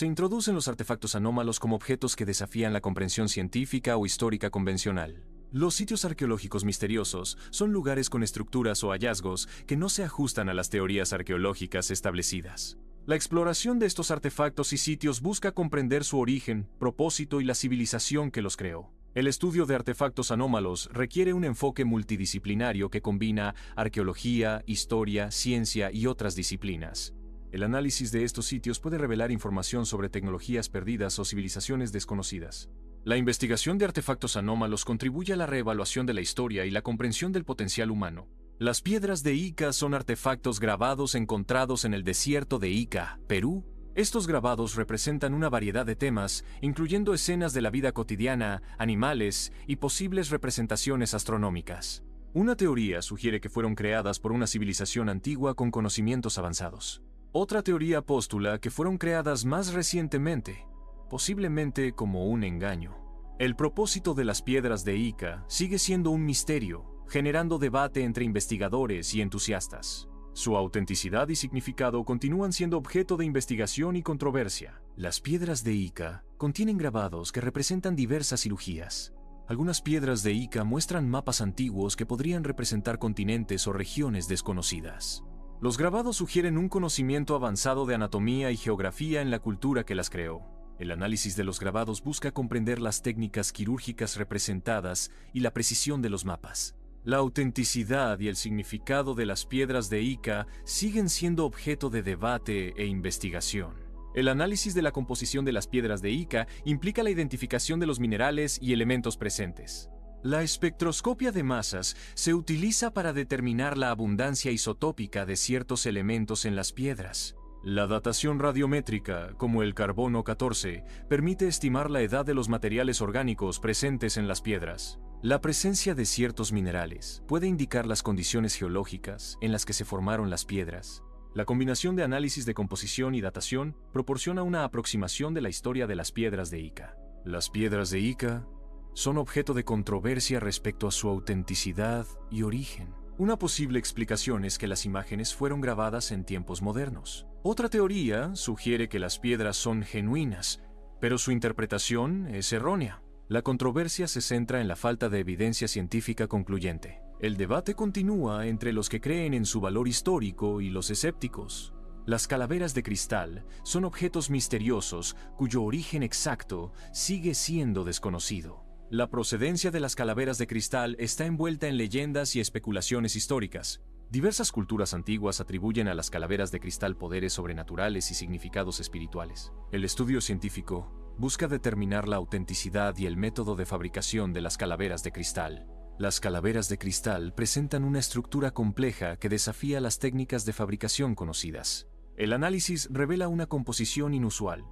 Se introducen los artefactos anómalos como objetos que desafían la comprensión científica o histórica convencional. Los sitios arqueológicos misteriosos son lugares con estructuras o hallazgos que no se ajustan a las teorías arqueológicas establecidas. La exploración de estos artefactos y sitios busca comprender su origen, propósito y la civilización que los creó. El estudio de artefactos anómalos requiere un enfoque multidisciplinario que combina arqueología, historia, ciencia y otras disciplinas. El análisis de estos sitios puede revelar información sobre tecnologías perdidas o civilizaciones desconocidas. La investigación de artefactos anómalos contribuye a la reevaluación de la historia y la comprensión del potencial humano. Las piedras de Ica son artefactos grabados encontrados en el desierto de Ica, Perú. Estos grabados representan una variedad de temas, incluyendo escenas de la vida cotidiana, animales y posibles representaciones astronómicas. Una teoría sugiere que fueron creadas por una civilización antigua con conocimientos avanzados. Otra teoría postula que fueron creadas más recientemente, posiblemente como un engaño. El propósito de las piedras de Ica sigue siendo un misterio, generando debate entre investigadores y entusiastas. Su autenticidad y significado continúan siendo objeto de investigación y controversia. Las piedras de Ica contienen grabados que representan diversas cirugías. Algunas piedras de Ica muestran mapas antiguos que podrían representar continentes o regiones desconocidas. Los grabados sugieren un conocimiento avanzado de anatomía y geografía en la cultura que las creó. El análisis de los grabados busca comprender las técnicas quirúrgicas representadas y la precisión de los mapas. La autenticidad y el significado de las piedras de Ica siguen siendo objeto de debate e investigación. El análisis de la composición de las piedras de Ica implica la identificación de los minerales y elementos presentes. La espectroscopia de masas se utiliza para determinar la abundancia isotópica de ciertos elementos en las piedras. La datación radiométrica, como el carbono 14, permite estimar la edad de los materiales orgánicos presentes en las piedras. La presencia de ciertos minerales puede indicar las condiciones geológicas en las que se formaron las piedras. La combinación de análisis de composición y datación proporciona una aproximación de la historia de las piedras de Ica. Las piedras de Ica son objeto de controversia respecto a su autenticidad y origen. Una posible explicación es que las imágenes fueron grabadas en tiempos modernos. Otra teoría sugiere que las piedras son genuinas, pero su interpretación es errónea. La controversia se centra en la falta de evidencia científica concluyente. El debate continúa entre los que creen en su valor histórico y los escépticos. Las calaveras de cristal son objetos misteriosos cuyo origen exacto sigue siendo desconocido. La procedencia de las calaveras de cristal está envuelta en leyendas y especulaciones históricas. Diversas culturas antiguas atribuyen a las calaveras de cristal poderes sobrenaturales y significados espirituales. El estudio científico busca determinar la autenticidad y el método de fabricación de las calaveras de cristal. Las calaveras de cristal presentan una estructura compleja que desafía las técnicas de fabricación conocidas. El análisis revela una composición inusual,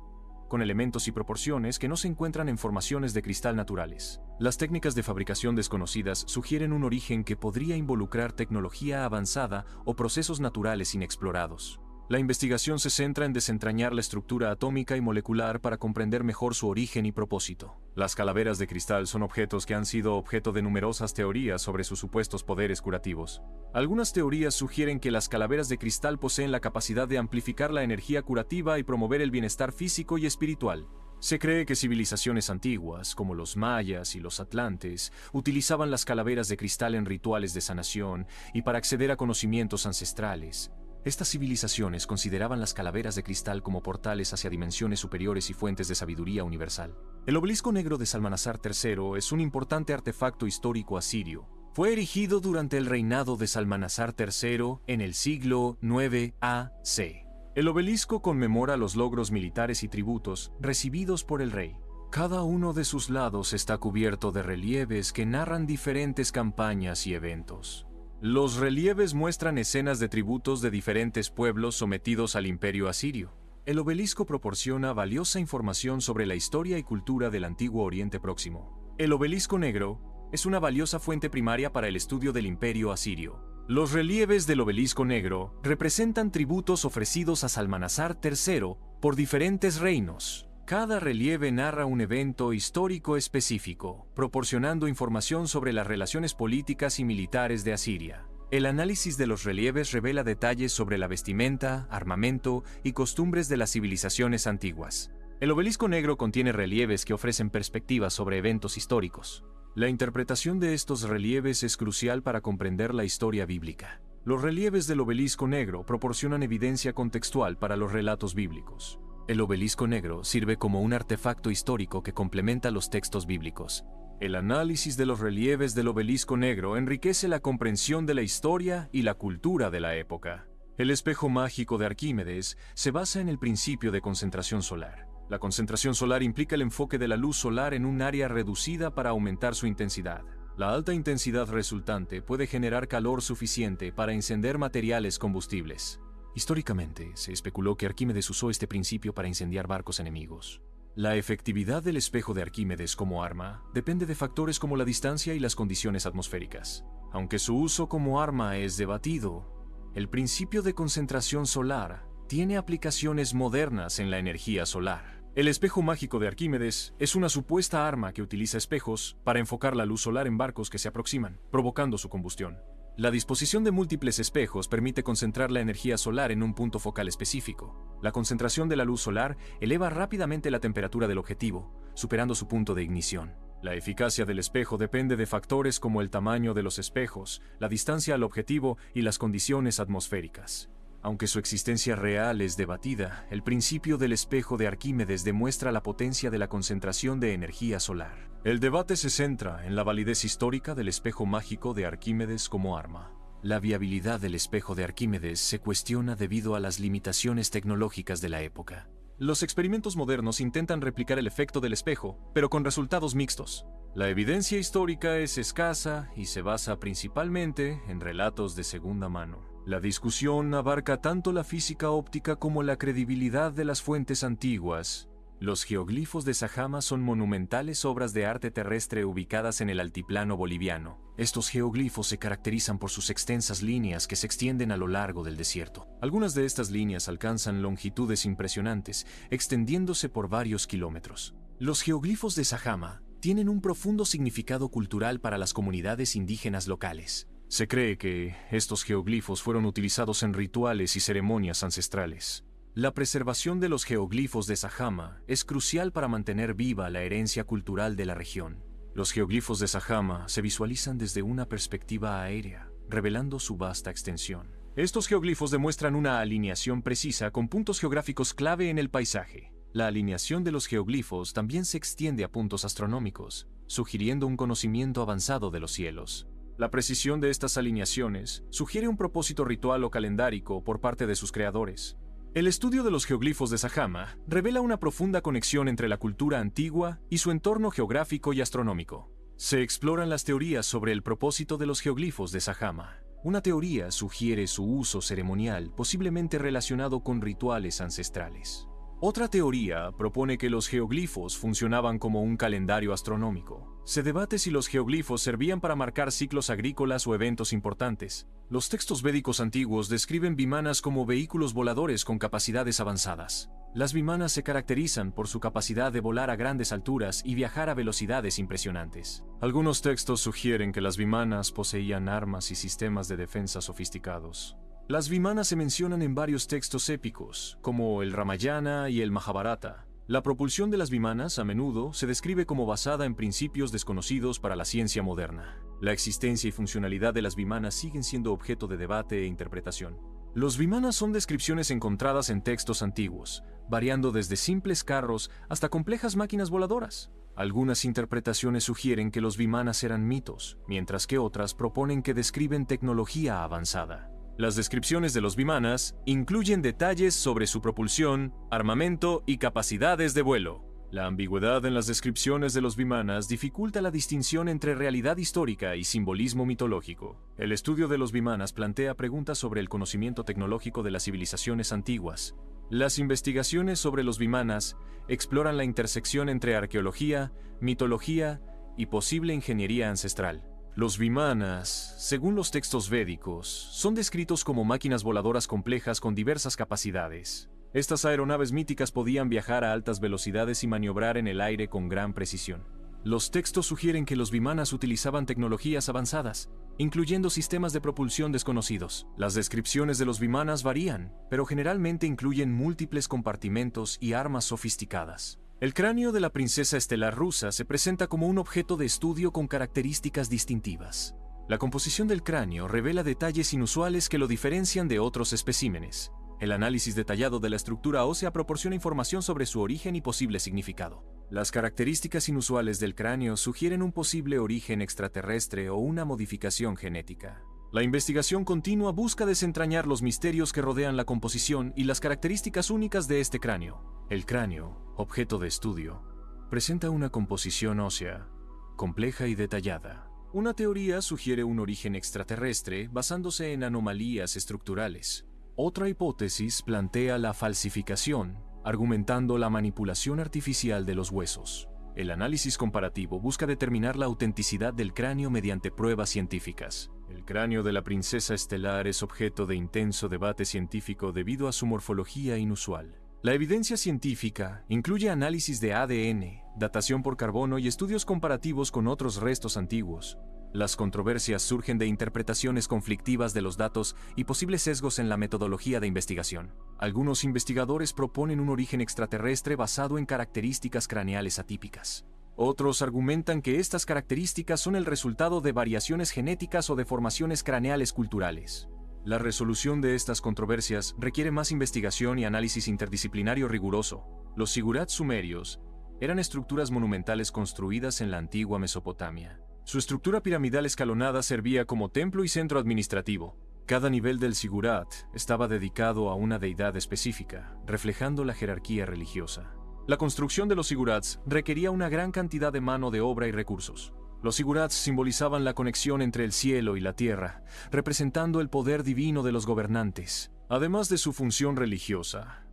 con elementos y proporciones que no se encuentran en formaciones de cristal naturales. Las técnicas de fabricación desconocidas sugieren un origen que podría involucrar tecnología avanzada o procesos naturales inexplorados. La investigación se centra en desentrañar la estructura atómica y molecular para comprender mejor su origen y propósito. Las calaveras de cristal son objetos que han sido objeto de numerosas teorías sobre sus supuestos poderes curativos. Algunas teorías sugieren que las calaveras de cristal poseen la capacidad de amplificar la energía curativa y promover el bienestar físico y espiritual. Se cree que civilizaciones antiguas, como los mayas y los atlantes, utilizaban las calaveras de cristal en rituales de sanación y para acceder a conocimientos ancestrales. Estas civilizaciones consideraban las calaveras de cristal como portales hacia dimensiones superiores y fuentes de sabiduría universal. El obelisco negro de Salmanasar III es un importante artefacto histórico asirio. Fue erigido durante el reinado de Salmanasar III en el siglo IX a.C. El obelisco conmemora los logros militares y tributos recibidos por el rey. Cada uno de sus lados está cubierto de relieves que narran diferentes campañas y eventos. Los relieves muestran escenas de tributos de diferentes pueblos sometidos al imperio asirio. El obelisco proporciona valiosa información sobre la historia y cultura del antiguo Oriente Próximo. El obelisco negro es una valiosa fuente primaria para el estudio del imperio asirio. Los relieves del obelisco negro representan tributos ofrecidos a Salmanasar III por diferentes reinos. Cada relieve narra un evento histórico específico, proporcionando información sobre las relaciones políticas y militares de Asiria. El análisis de los relieves revela detalles sobre la vestimenta, armamento y costumbres de las civilizaciones antiguas. El obelisco negro contiene relieves que ofrecen perspectivas sobre eventos históricos. La interpretación de estos relieves es crucial para comprender la historia bíblica. Los relieves del obelisco negro proporcionan evidencia contextual para los relatos bíblicos. El obelisco negro sirve como un artefacto histórico que complementa los textos bíblicos. El análisis de los relieves del obelisco negro enriquece la comprensión de la historia y la cultura de la época. El espejo mágico de Arquímedes se basa en el principio de concentración solar. La concentración solar implica el enfoque de la luz solar en un área reducida para aumentar su intensidad. La alta intensidad resultante puede generar calor suficiente para encender materiales combustibles. Históricamente, se especuló que Arquímedes usó este principio para incendiar barcos enemigos. La efectividad del espejo de Arquímedes como arma depende de factores como la distancia y las condiciones atmosféricas. Aunque su uso como arma es debatido, el principio de concentración solar tiene aplicaciones modernas en la energía solar. El espejo mágico de Arquímedes es una supuesta arma que utiliza espejos para enfocar la luz solar en barcos que se aproximan, provocando su combustión. La disposición de múltiples espejos permite concentrar la energía solar en un punto focal específico. La concentración de la luz solar eleva rápidamente la temperatura del objetivo, superando su punto de ignición. La eficacia del espejo depende de factores como el tamaño de los espejos, la distancia al objetivo y las condiciones atmosféricas. Aunque su existencia real es debatida, el principio del espejo de Arquímedes demuestra la potencia de la concentración de energía solar. El debate se centra en la validez histórica del espejo mágico de Arquímedes como arma. La viabilidad del espejo de Arquímedes se cuestiona debido a las limitaciones tecnológicas de la época. Los experimentos modernos intentan replicar el efecto del espejo, pero con resultados mixtos. La evidencia histórica es escasa y se basa principalmente en relatos de segunda mano. La discusión abarca tanto la física óptica como la credibilidad de las fuentes antiguas. Los geoglifos de Sajama son monumentales obras de arte terrestre ubicadas en el altiplano boliviano. Estos geoglifos se caracterizan por sus extensas líneas que se extienden a lo largo del desierto. Algunas de estas líneas alcanzan longitudes impresionantes, extendiéndose por varios kilómetros. Los geoglifos de Sajama tienen un profundo significado cultural para las comunidades indígenas locales. Se cree que estos geoglifos fueron utilizados en rituales y ceremonias ancestrales. La preservación de los geoglifos de Sajama es crucial para mantener viva la herencia cultural de la región. Los geoglifos de Sajama se visualizan desde una perspectiva aérea, revelando su vasta extensión. Estos geoglifos demuestran una alineación precisa con puntos geográficos clave en el paisaje. La alineación de los geoglifos también se extiende a puntos astronómicos, sugiriendo un conocimiento avanzado de los cielos. La precisión de estas alineaciones sugiere un propósito ritual o calendárico por parte de sus creadores. El estudio de los geoglifos de Sajama revela una profunda conexión entre la cultura antigua y su entorno geográfico y astronómico. Se exploran las teorías sobre el propósito de los geoglifos de Sajama. Una teoría sugiere su uso ceremonial, posiblemente relacionado con rituales ancestrales. Otra teoría propone que los geoglifos funcionaban como un calendario astronómico. Se debate si los geoglifos servían para marcar ciclos agrícolas o eventos importantes. Los textos védicos antiguos describen vimanas como vehículos voladores con capacidades avanzadas. Las vimanas se caracterizan por su capacidad de volar a grandes alturas y viajar a velocidades impresionantes. Algunos textos sugieren que las vimanas poseían armas y sistemas de defensa sofisticados. Las vimanas se mencionan en varios textos épicos, como el Ramayana y el Mahabharata. La propulsión de las vimanas a menudo se describe como basada en principios desconocidos para la ciencia moderna. La existencia y funcionalidad de las vimanas siguen siendo objeto de debate e interpretación. Los vimanas son descripciones encontradas en textos antiguos, variando desde simples carros hasta complejas máquinas voladoras. Algunas interpretaciones sugieren que los vimanas eran mitos, mientras que otras proponen que describen tecnología avanzada. Las descripciones de los vimanas incluyen detalles sobre su propulsión, armamento y capacidades de vuelo. La ambigüedad en las descripciones de los vimanas dificulta la distinción entre realidad histórica y simbolismo mitológico. El estudio de los vimanas plantea preguntas sobre el conocimiento tecnológico de las civilizaciones antiguas. Las investigaciones sobre los vimanas exploran la intersección entre arqueología, mitología y posible ingeniería ancestral. Los vimanas, según los textos védicos, son descritos como máquinas voladoras complejas con diversas capacidades. Estas aeronaves míticas podían viajar a altas velocidades y maniobrar en el aire con gran precisión. Los textos sugieren que los vimanas utilizaban tecnologías avanzadas, incluyendo sistemas de propulsión desconocidos. Las descripciones de los vimanas varían, pero generalmente incluyen múltiples compartimentos y armas sofisticadas. El cráneo de la princesa estelar rusa se presenta como un objeto de estudio con características distintivas. La composición del cráneo revela detalles inusuales que lo diferencian de otros especímenes. El análisis detallado de la estructura ósea proporciona información sobre su origen y posible significado. Las características inusuales del cráneo sugieren un posible origen extraterrestre o una modificación genética. La investigación continua busca desentrañar los misterios que rodean la composición y las características únicas de este cráneo. El cráneo, objeto de estudio, presenta una composición ósea compleja y detallada. Una teoría sugiere un origen extraterrestre basándose en anomalías estructurales. Otra hipótesis plantea la falsificación, argumentando la manipulación artificial de los huesos. El análisis comparativo busca determinar la autenticidad del cráneo mediante pruebas científicas. El cráneo de la princesa estelar es objeto de intenso debate científico debido a su morfología inusual. La evidencia científica incluye análisis de ADN, datación por carbono y estudios comparativos con otros restos antiguos. Las controversias surgen de interpretaciones conflictivas de los datos y posibles sesgos en la metodología de investigación. Algunos investigadores proponen un origen extraterrestre basado en características craneales atípicas. Otros argumentan que estas características son el resultado de variaciones genéticas o deformaciones craneales culturales. La resolución de estas controversias requiere más investigación y análisis interdisciplinario riguroso. Los zigurats sumerios eran estructuras monumentales construidas en la antigua Mesopotamia. Su estructura piramidal escalonada servía como templo y centro administrativo. Cada nivel del zigurat estaba dedicado a una deidad específica, reflejando la jerarquía religiosa. La construcción de los zigurats requería una gran cantidad de mano de obra y recursos. Los zigurats simbolizaban la conexión entre el cielo y la tierra, representando el poder divino de los gobernantes. Además de su función religiosa,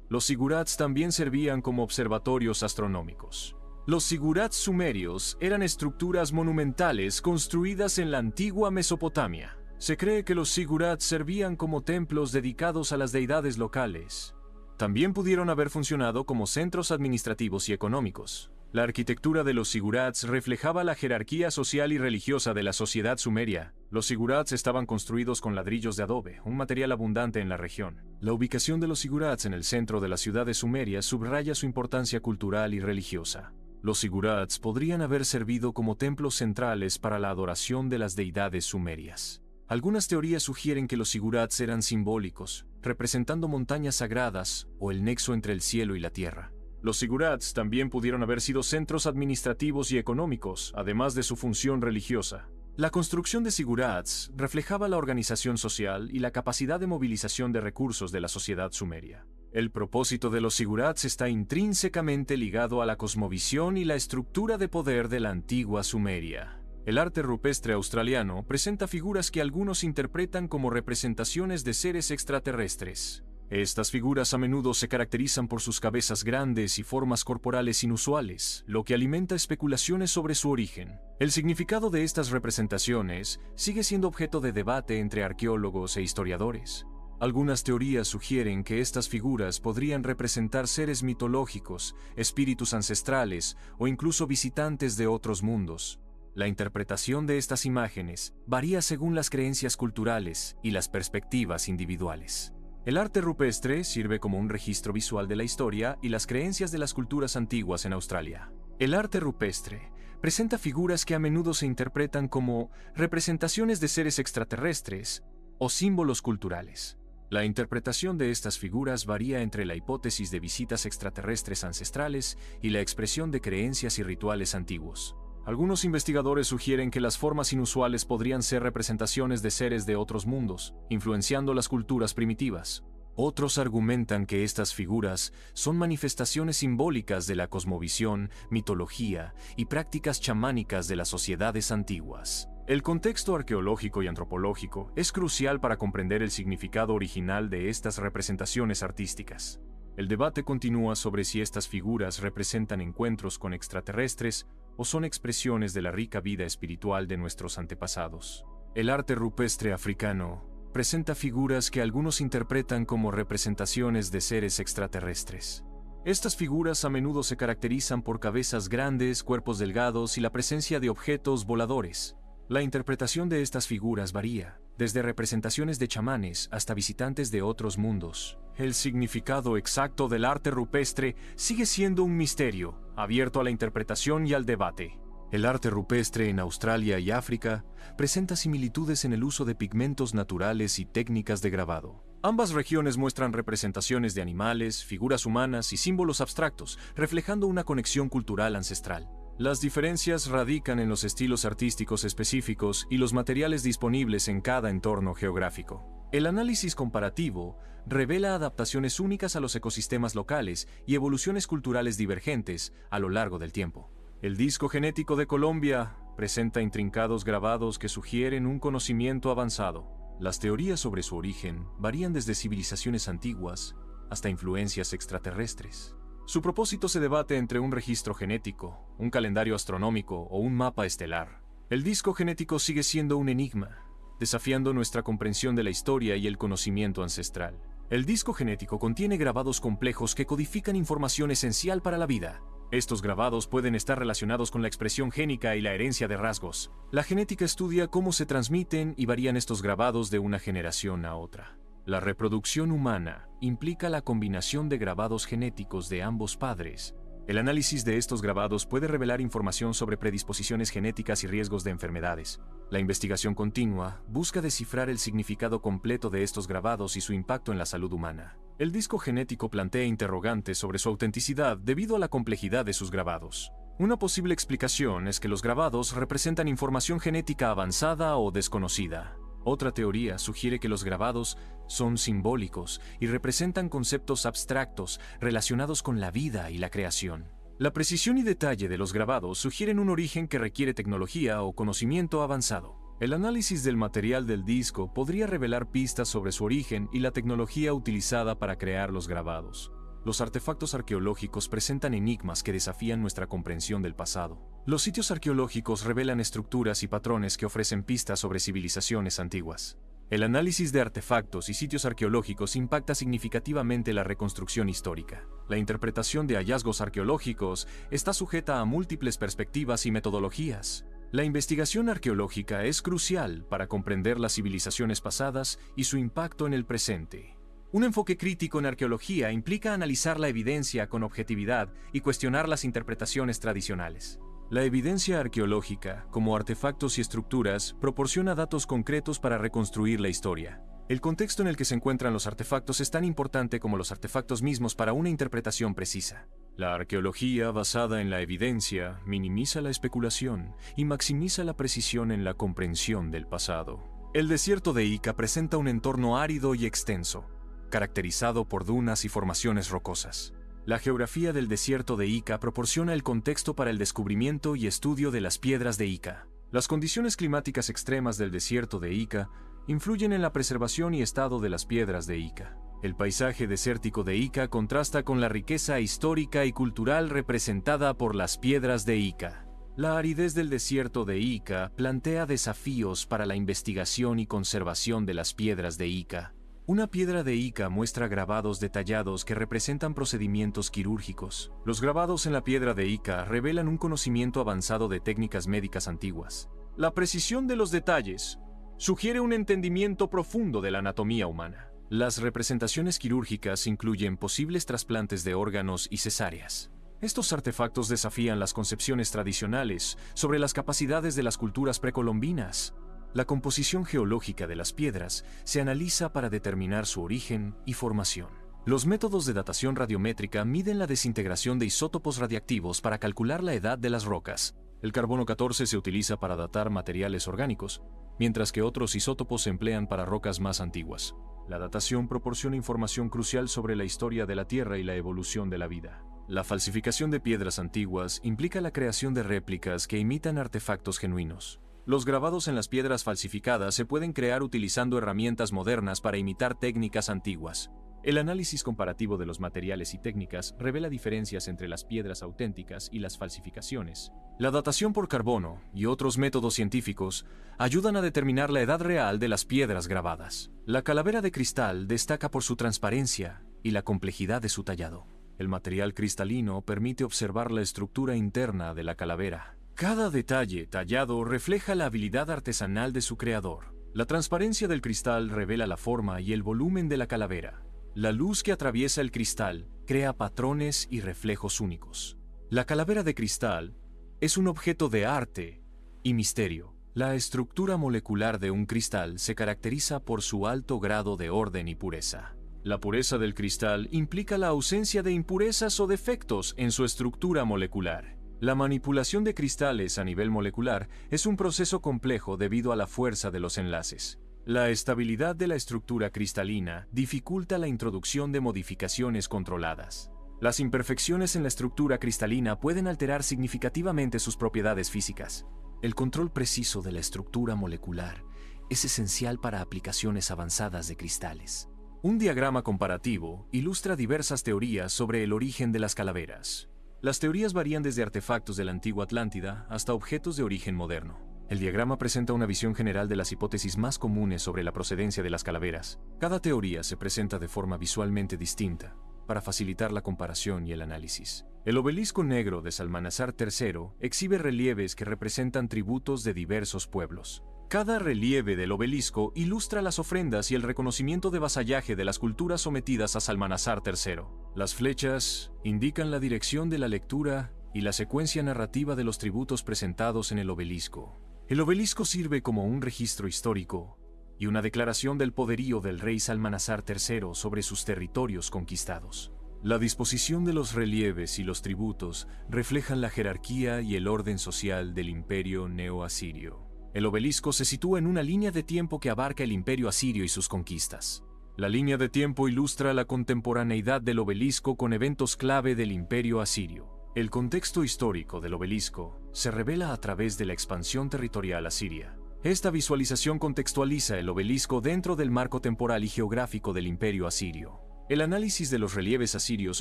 los zigurats también servían como observatorios astronómicos. Los zigurats sumerios eran estructuras monumentales construidas en la antigua Mesopotamia. Se cree que los zigurats servían como templos dedicados a las deidades locales. También pudieron haber funcionado como centros administrativos y económicos. La arquitectura de los zigurats reflejaba la jerarquía social y religiosa de la sociedad sumeria. Los zigurats estaban construidos con ladrillos de adobe, un material abundante en la región. La ubicación de los zigurats en el centro de las ciudades sumerias subraya su importancia cultural y religiosa. Los zigurats podrían haber servido como templos centrales para la adoración de las deidades sumerias. Algunas teorías sugieren que los zigurats eran simbólicos, representando montañas sagradas o el nexo entre el cielo y la tierra. Los zigurats también pudieron haber sido centros administrativos y económicos, además de su función religiosa. La construcción de zigurats reflejaba la organización social y la capacidad de movilización de recursos de la sociedad sumeria. El propósito de los zigurats está intrínsecamente ligado a la cosmovisión y la estructura de poder de la antigua Sumeria. El arte rupestre australiano presenta figuras que algunos interpretan como representaciones de seres extraterrestres. Estas figuras a menudo se caracterizan por sus cabezas grandes y formas corporales inusuales, lo que alimenta especulaciones sobre su origen. El significado de estas representaciones sigue siendo objeto de debate entre arqueólogos e historiadores. Algunas teorías sugieren que estas figuras podrían representar seres mitológicos, espíritus ancestrales o incluso visitantes de otros mundos. La interpretación de estas imágenes varía según las creencias culturales y las perspectivas individuales. El arte rupestre sirve como un registro visual de la historia y las creencias de las culturas antiguas en Australia. El arte rupestre presenta figuras que a menudo se interpretan como representaciones de seres extraterrestres o símbolos culturales. La interpretación de estas figuras varía entre la hipótesis de visitas extraterrestres ancestrales y la expresión de creencias y rituales antiguos. Algunos investigadores sugieren que las formas inusuales podrían ser representaciones de seres de otros mundos, influenciando las culturas primitivas. Otros argumentan que estas figuras son manifestaciones simbólicas de la cosmovisión, mitología y prácticas chamánicas de las sociedades antiguas. El contexto arqueológico y antropológico es crucial para comprender el significado original de estas representaciones artísticas. El debate continúa sobre si estas figuras representan encuentros con extraterrestres o son expresiones de la rica vida espiritual de nuestros antepasados. El arte rupestre africano presenta figuras que algunos interpretan como representaciones de seres extraterrestres. Estas figuras a menudo se caracterizan por cabezas grandes, cuerpos delgados y la presencia de objetos voladores. La interpretación de estas figuras varía, desde representaciones de chamanes hasta visitantes de otros mundos. El significado exacto del arte rupestre sigue siendo un misterio, abierto a la interpretación y al debate. El arte rupestre en Australia y África presenta similitudes en el uso de pigmentos naturales y técnicas de grabado. Ambas regiones muestran representaciones de animales, figuras humanas y símbolos abstractos, reflejando una conexión cultural ancestral. Las diferencias radican en los estilos artísticos específicos y los materiales disponibles en cada entorno geográfico. El análisis comparativo revela adaptaciones únicas a los ecosistemas locales y evoluciones culturales divergentes a lo largo del tiempo. El disco genético de Colombia presenta intrincados grabados que sugieren un conocimiento avanzado. Las teorías sobre su origen varían desde civilizaciones antiguas hasta influencias extraterrestres. Su propósito se debate entre un registro genético, un calendario astronómico o un mapa estelar. El disco genético sigue siendo un enigma, desafiando nuestra comprensión de la historia y el conocimiento ancestral. El disco genético contiene grabados complejos que codifican información esencial para la vida. Estos grabados pueden estar relacionados con la expresión génica y la herencia de rasgos. La genética estudia cómo se transmiten y varían estos grabados de una generación a otra. La reproducción humana implica la combinación de grabados genéticos de ambos padres. El análisis de estos grabados puede revelar información sobre predisposiciones genéticas y riesgos de enfermedades. La investigación continua busca descifrar el significado completo de estos grabados y su impacto en la salud humana. El disco genético plantea interrogantes sobre su autenticidad debido a la complejidad de sus grabados. Una posible explicación es que los grabados representan información genética avanzada o desconocida. Otra teoría sugiere que los grabados son simbólicos y representan conceptos abstractos relacionados con la vida y la creación. La precisión y detalle de los grabados sugieren un origen que requiere tecnología o conocimiento avanzado. El análisis del material del disco podría revelar pistas sobre su origen y la tecnología utilizada para crear los grabados. Los artefactos arqueológicos presentan enigmas que desafían nuestra comprensión del pasado. Los sitios arqueológicos revelan estructuras y patrones que ofrecen pistas sobre civilizaciones antiguas. El análisis de artefactos y sitios arqueológicos impacta significativamente la reconstrucción histórica. La interpretación de hallazgos arqueológicos está sujeta a múltiples perspectivas y metodologías. La investigación arqueológica es crucial para comprender las civilizaciones pasadas y su impacto en el presente. Un enfoque crítico en arqueología implica analizar la evidencia con objetividad y cuestionar las interpretaciones tradicionales. La evidencia arqueológica, como artefactos y estructuras, proporciona datos concretos para reconstruir la historia. El contexto en el que se encuentran los artefactos es tan importante como los artefactos mismos para una interpretación precisa. La arqueología basada en la evidencia minimiza la especulación y maximiza la precisión en la comprensión del pasado. El desierto de Ica presenta un entorno árido y extenso, caracterizado por dunas y formaciones rocosas. La geografía del desierto de Ica proporciona el contexto para el descubrimiento y estudio de las piedras de Ica. Las condiciones climáticas extremas del desierto de Ica influyen en la preservación y estado de las piedras de Ica. El paisaje desértico de Ica contrasta con la riqueza histórica y cultural representada por las piedras de Ica. La aridez del desierto de Ica plantea desafíos para la investigación y conservación de las piedras de Ica. Una piedra de Ica muestra grabados detallados que representan procedimientos quirúrgicos. Los grabados en la piedra de Ica revelan un conocimiento avanzado de técnicas médicas antiguas. La precisión de los detalles sugiere un entendimiento profundo de la anatomía humana. Las representaciones quirúrgicas incluyen posibles trasplantes de órganos y cesáreas. Estos artefactos desafían las concepciones tradicionales sobre las capacidades de las culturas precolombinas. La composición geológica de las piedras se analiza para determinar su origen y formación. Los métodos de datación radiométrica miden la desintegración de isótopos radiactivos para calcular la edad de las rocas. El carbono 14 se utiliza para datar materiales orgánicos, mientras que otros isótopos se emplean para rocas más antiguas. La datación proporciona información crucial sobre la historia de la Tierra y la evolución de la vida. La falsificación de piedras antiguas implica la creación de réplicas que imitan artefactos genuinos. Los grabados en las piedras falsificadas se pueden crear utilizando herramientas modernas para imitar técnicas antiguas. El análisis comparativo de los materiales y técnicas revela diferencias entre las piedras auténticas y las falsificaciones. La datación por carbono y otros métodos científicos ayudan a determinar la edad real de las piedras grabadas. La calavera de cristal destaca por su transparencia y la complejidad de su tallado. El material cristalino permite observar la estructura interna de la calavera. Cada detalle tallado refleja la habilidad artesanal de su creador. La transparencia del cristal revela la forma y el volumen de la calavera. La luz que atraviesa el cristal crea patrones y reflejos únicos. La calavera de cristal es un objeto de arte y misterio. La estructura molecular de un cristal se caracteriza por su alto grado de orden y pureza. La pureza del cristal implica la ausencia de impurezas o defectos en su estructura molecular. La manipulación de cristales a nivel molecular es un proceso complejo debido a la fuerza de los enlaces. La estabilidad de la estructura cristalina dificulta la introducción de modificaciones controladas. Las imperfecciones en la estructura cristalina pueden alterar significativamente sus propiedades físicas. El control preciso de la estructura molecular es esencial para aplicaciones avanzadas de cristales. Un diagrama comparativo ilustra diversas teorías sobre el origen de las calaveras. Las teorías varían desde artefactos de la antigua Atlántida hasta objetos de origen moderno. El diagrama presenta una visión general de las hipótesis más comunes sobre la procedencia de las calaveras. Cada teoría se presenta de forma visualmente distinta, para facilitar la comparación y el análisis. El obelisco negro de Salmanasar III exhibe relieves que representan tributos de diversos pueblos. Cada relieve del obelisco ilustra las ofrendas y el reconocimiento de vasallaje de las culturas sometidas a Salmanasar III. Las flechas indican la dirección de la lectura y la secuencia narrativa de los tributos presentados en el obelisco. El obelisco sirve como un registro histórico y una declaración del poderío del rey Salmanasar III sobre sus territorios conquistados. La disposición de los relieves y los tributos reflejan la jerarquía y el orden social del imperio neo-asirio. El obelisco se sitúa en una línea de tiempo que abarca el imperio asirio y sus conquistas. La línea de tiempo ilustra la contemporaneidad del obelisco con eventos clave del imperio asirio. El contexto histórico del obelisco se revela a través de la expansión territorial asiria. Esta visualización contextualiza el obelisco dentro del marco temporal y geográfico del imperio asirio. El análisis de los relieves asirios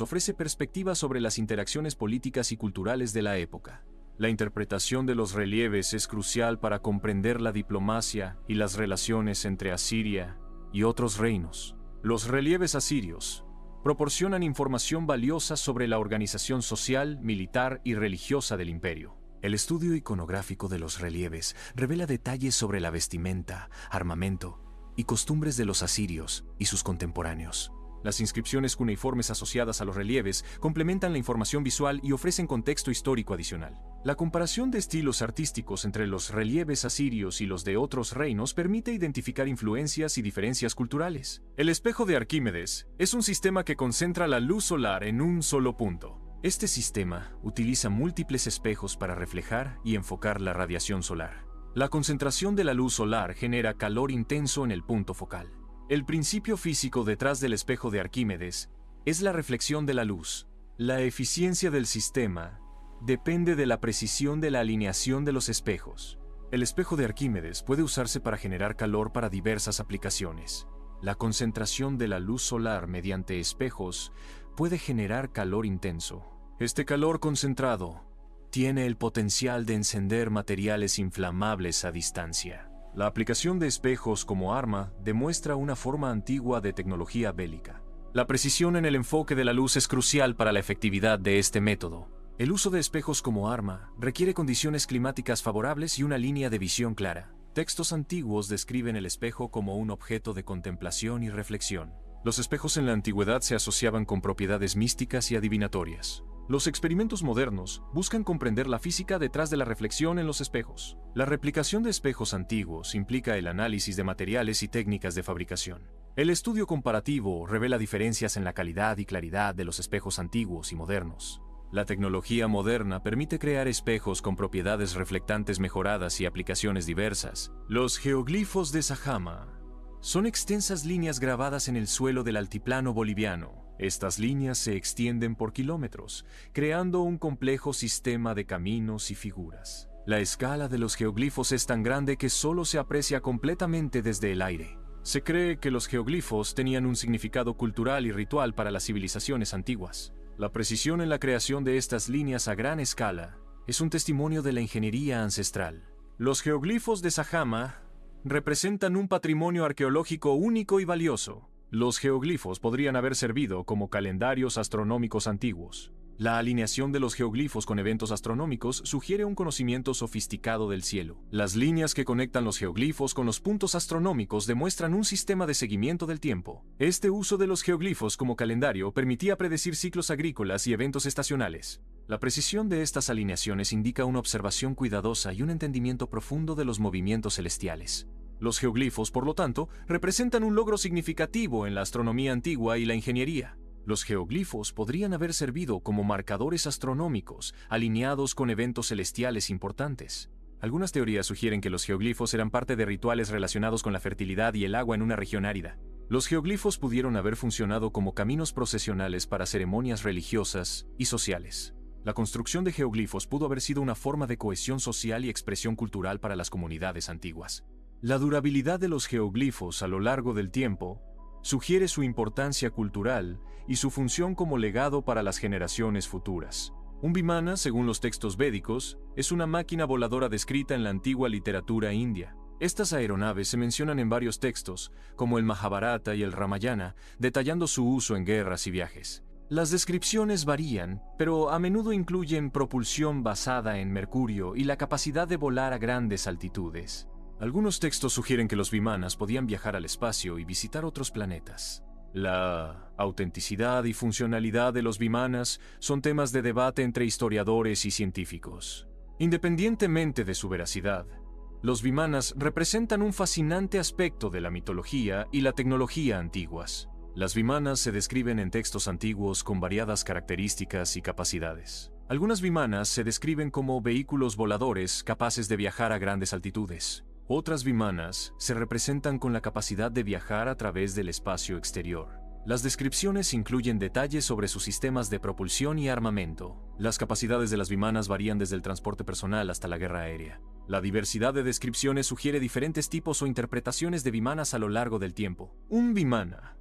ofrece perspectivas sobre las interacciones políticas y culturales de la época. La interpretación de los relieves es crucial para comprender la diplomacia y las relaciones entre Asiria y otros reinos. Los relieves asirios proporcionan información valiosa sobre la organización social, militar y religiosa del imperio. El estudio iconográfico de los relieves revela detalles sobre la vestimenta, armamento y costumbres de los asirios y sus contemporáneos. Las inscripciones cuneiformes asociadas a los relieves complementan la información visual y ofrecen contexto histórico adicional. La comparación de estilos artísticos entre los relieves asirios y los de otros reinos permite identificar influencias y diferencias culturales. El espejo de Arquímedes es un sistema que concentra la luz solar en un solo punto. Este sistema utiliza múltiples espejos para reflejar y enfocar la radiación solar. La concentración de la luz solar genera calor intenso en el punto focal. El principio físico detrás del espejo de Arquímedes es la reflexión de la luz. La eficiencia del sistema depende de la precisión de la alineación de los espejos. El espejo de Arquímedes puede usarse para generar calor para diversas aplicaciones. La concentración de la luz solar mediante espejos puede generar calor intenso. Este calor concentrado tiene el potencial de encender materiales inflamables a distancia. La aplicación de espejos como arma demuestra una forma antigua de tecnología bélica. La precisión en el enfoque de la luz es crucial para la efectividad de este método. El uso de espejos como arma requiere condiciones climáticas favorables y una línea de visión clara. Textos antiguos describen el espejo como un objeto de contemplación y reflexión. Los espejos en la antigüedad se asociaban con propiedades místicas y adivinatorias. Los experimentos modernos buscan comprender la física detrás de la reflexión en los espejos. La replicación de espejos antiguos implica el análisis de materiales y técnicas de fabricación. El estudio comparativo revela diferencias en la calidad y claridad de los espejos antiguos y modernos. La tecnología moderna permite crear espejos con propiedades reflectantes mejoradas y aplicaciones diversas. Los geoglifos de Sajama son extensas líneas grabadas en el suelo del altiplano boliviano. Estas líneas se extienden por kilómetros, creando un complejo sistema de caminos y figuras. La escala de los geoglifos es tan grande que solo se aprecia completamente desde el aire. Se cree que los geoglifos tenían un significado cultural y ritual para las civilizaciones antiguas. La precisión en la creación de estas líneas a gran escala es un testimonio de la ingeniería ancestral. Los geoglifos de Sajama representan un patrimonio arqueológico único y valioso. Los geoglifos podrían haber servido como calendarios astronómicos antiguos. La alineación de los geoglifos con eventos astronómicos sugiere un conocimiento sofisticado del cielo. Las líneas que conectan los geoglifos con los puntos astronómicos demuestran un sistema de seguimiento del tiempo. Este uso de los geoglifos como calendario permitía predecir ciclos agrícolas y eventos estacionales. La precisión de estas alineaciones indica una observación cuidadosa y un entendimiento profundo de los movimientos celestiales. Los geoglifos, por lo tanto, representan un logro significativo en la astronomía antigua y la ingeniería. Los geoglifos podrían haber servido como marcadores astronómicos, alineados con eventos celestiales importantes. Algunas teorías sugieren que los geoglifos eran parte de rituales relacionados con la fertilidad y el agua en una región árida. Los geoglifos pudieron haber funcionado como caminos procesionales para ceremonias religiosas y sociales. La construcción de geoglifos pudo haber sido una forma de cohesión social y expresión cultural para las comunidades antiguas. La durabilidad de los geoglifos a lo largo del tiempo sugiere su importancia cultural y su función como legado para las generaciones futuras. Un vimana, según los textos védicos, es una máquina voladora descrita en la antigua literatura india. Estas aeronaves se mencionan en varios textos, como el Mahabharata y el Ramayana, detallando su uso en guerras y viajes. Las descripciones varían, pero a menudo incluyen propulsión basada en mercurio y la capacidad de volar a grandes altitudes. Algunos textos sugieren que los vimanas podían viajar al espacio y visitar otros planetas. La autenticidad y funcionalidad de los vimanas son temas de debate entre historiadores y científicos. Independientemente de su veracidad, los vimanas representan un fascinante aspecto de la mitología y la tecnología antiguas. Las vimanas se describen en textos antiguos con variadas características y capacidades. Algunas vimanas se describen como vehículos voladores capaces de viajar a grandes altitudes. Otras vimanas se representan con la capacidad de viajar a través del espacio exterior. Las descripciones incluyen detalles sobre sus sistemas de propulsión y armamento. Las capacidades de las vimanas varían desde el transporte personal hasta la guerra aérea. La diversidad de descripciones sugiere diferentes tipos o interpretaciones de vimanas a lo largo del tiempo. Un vimana,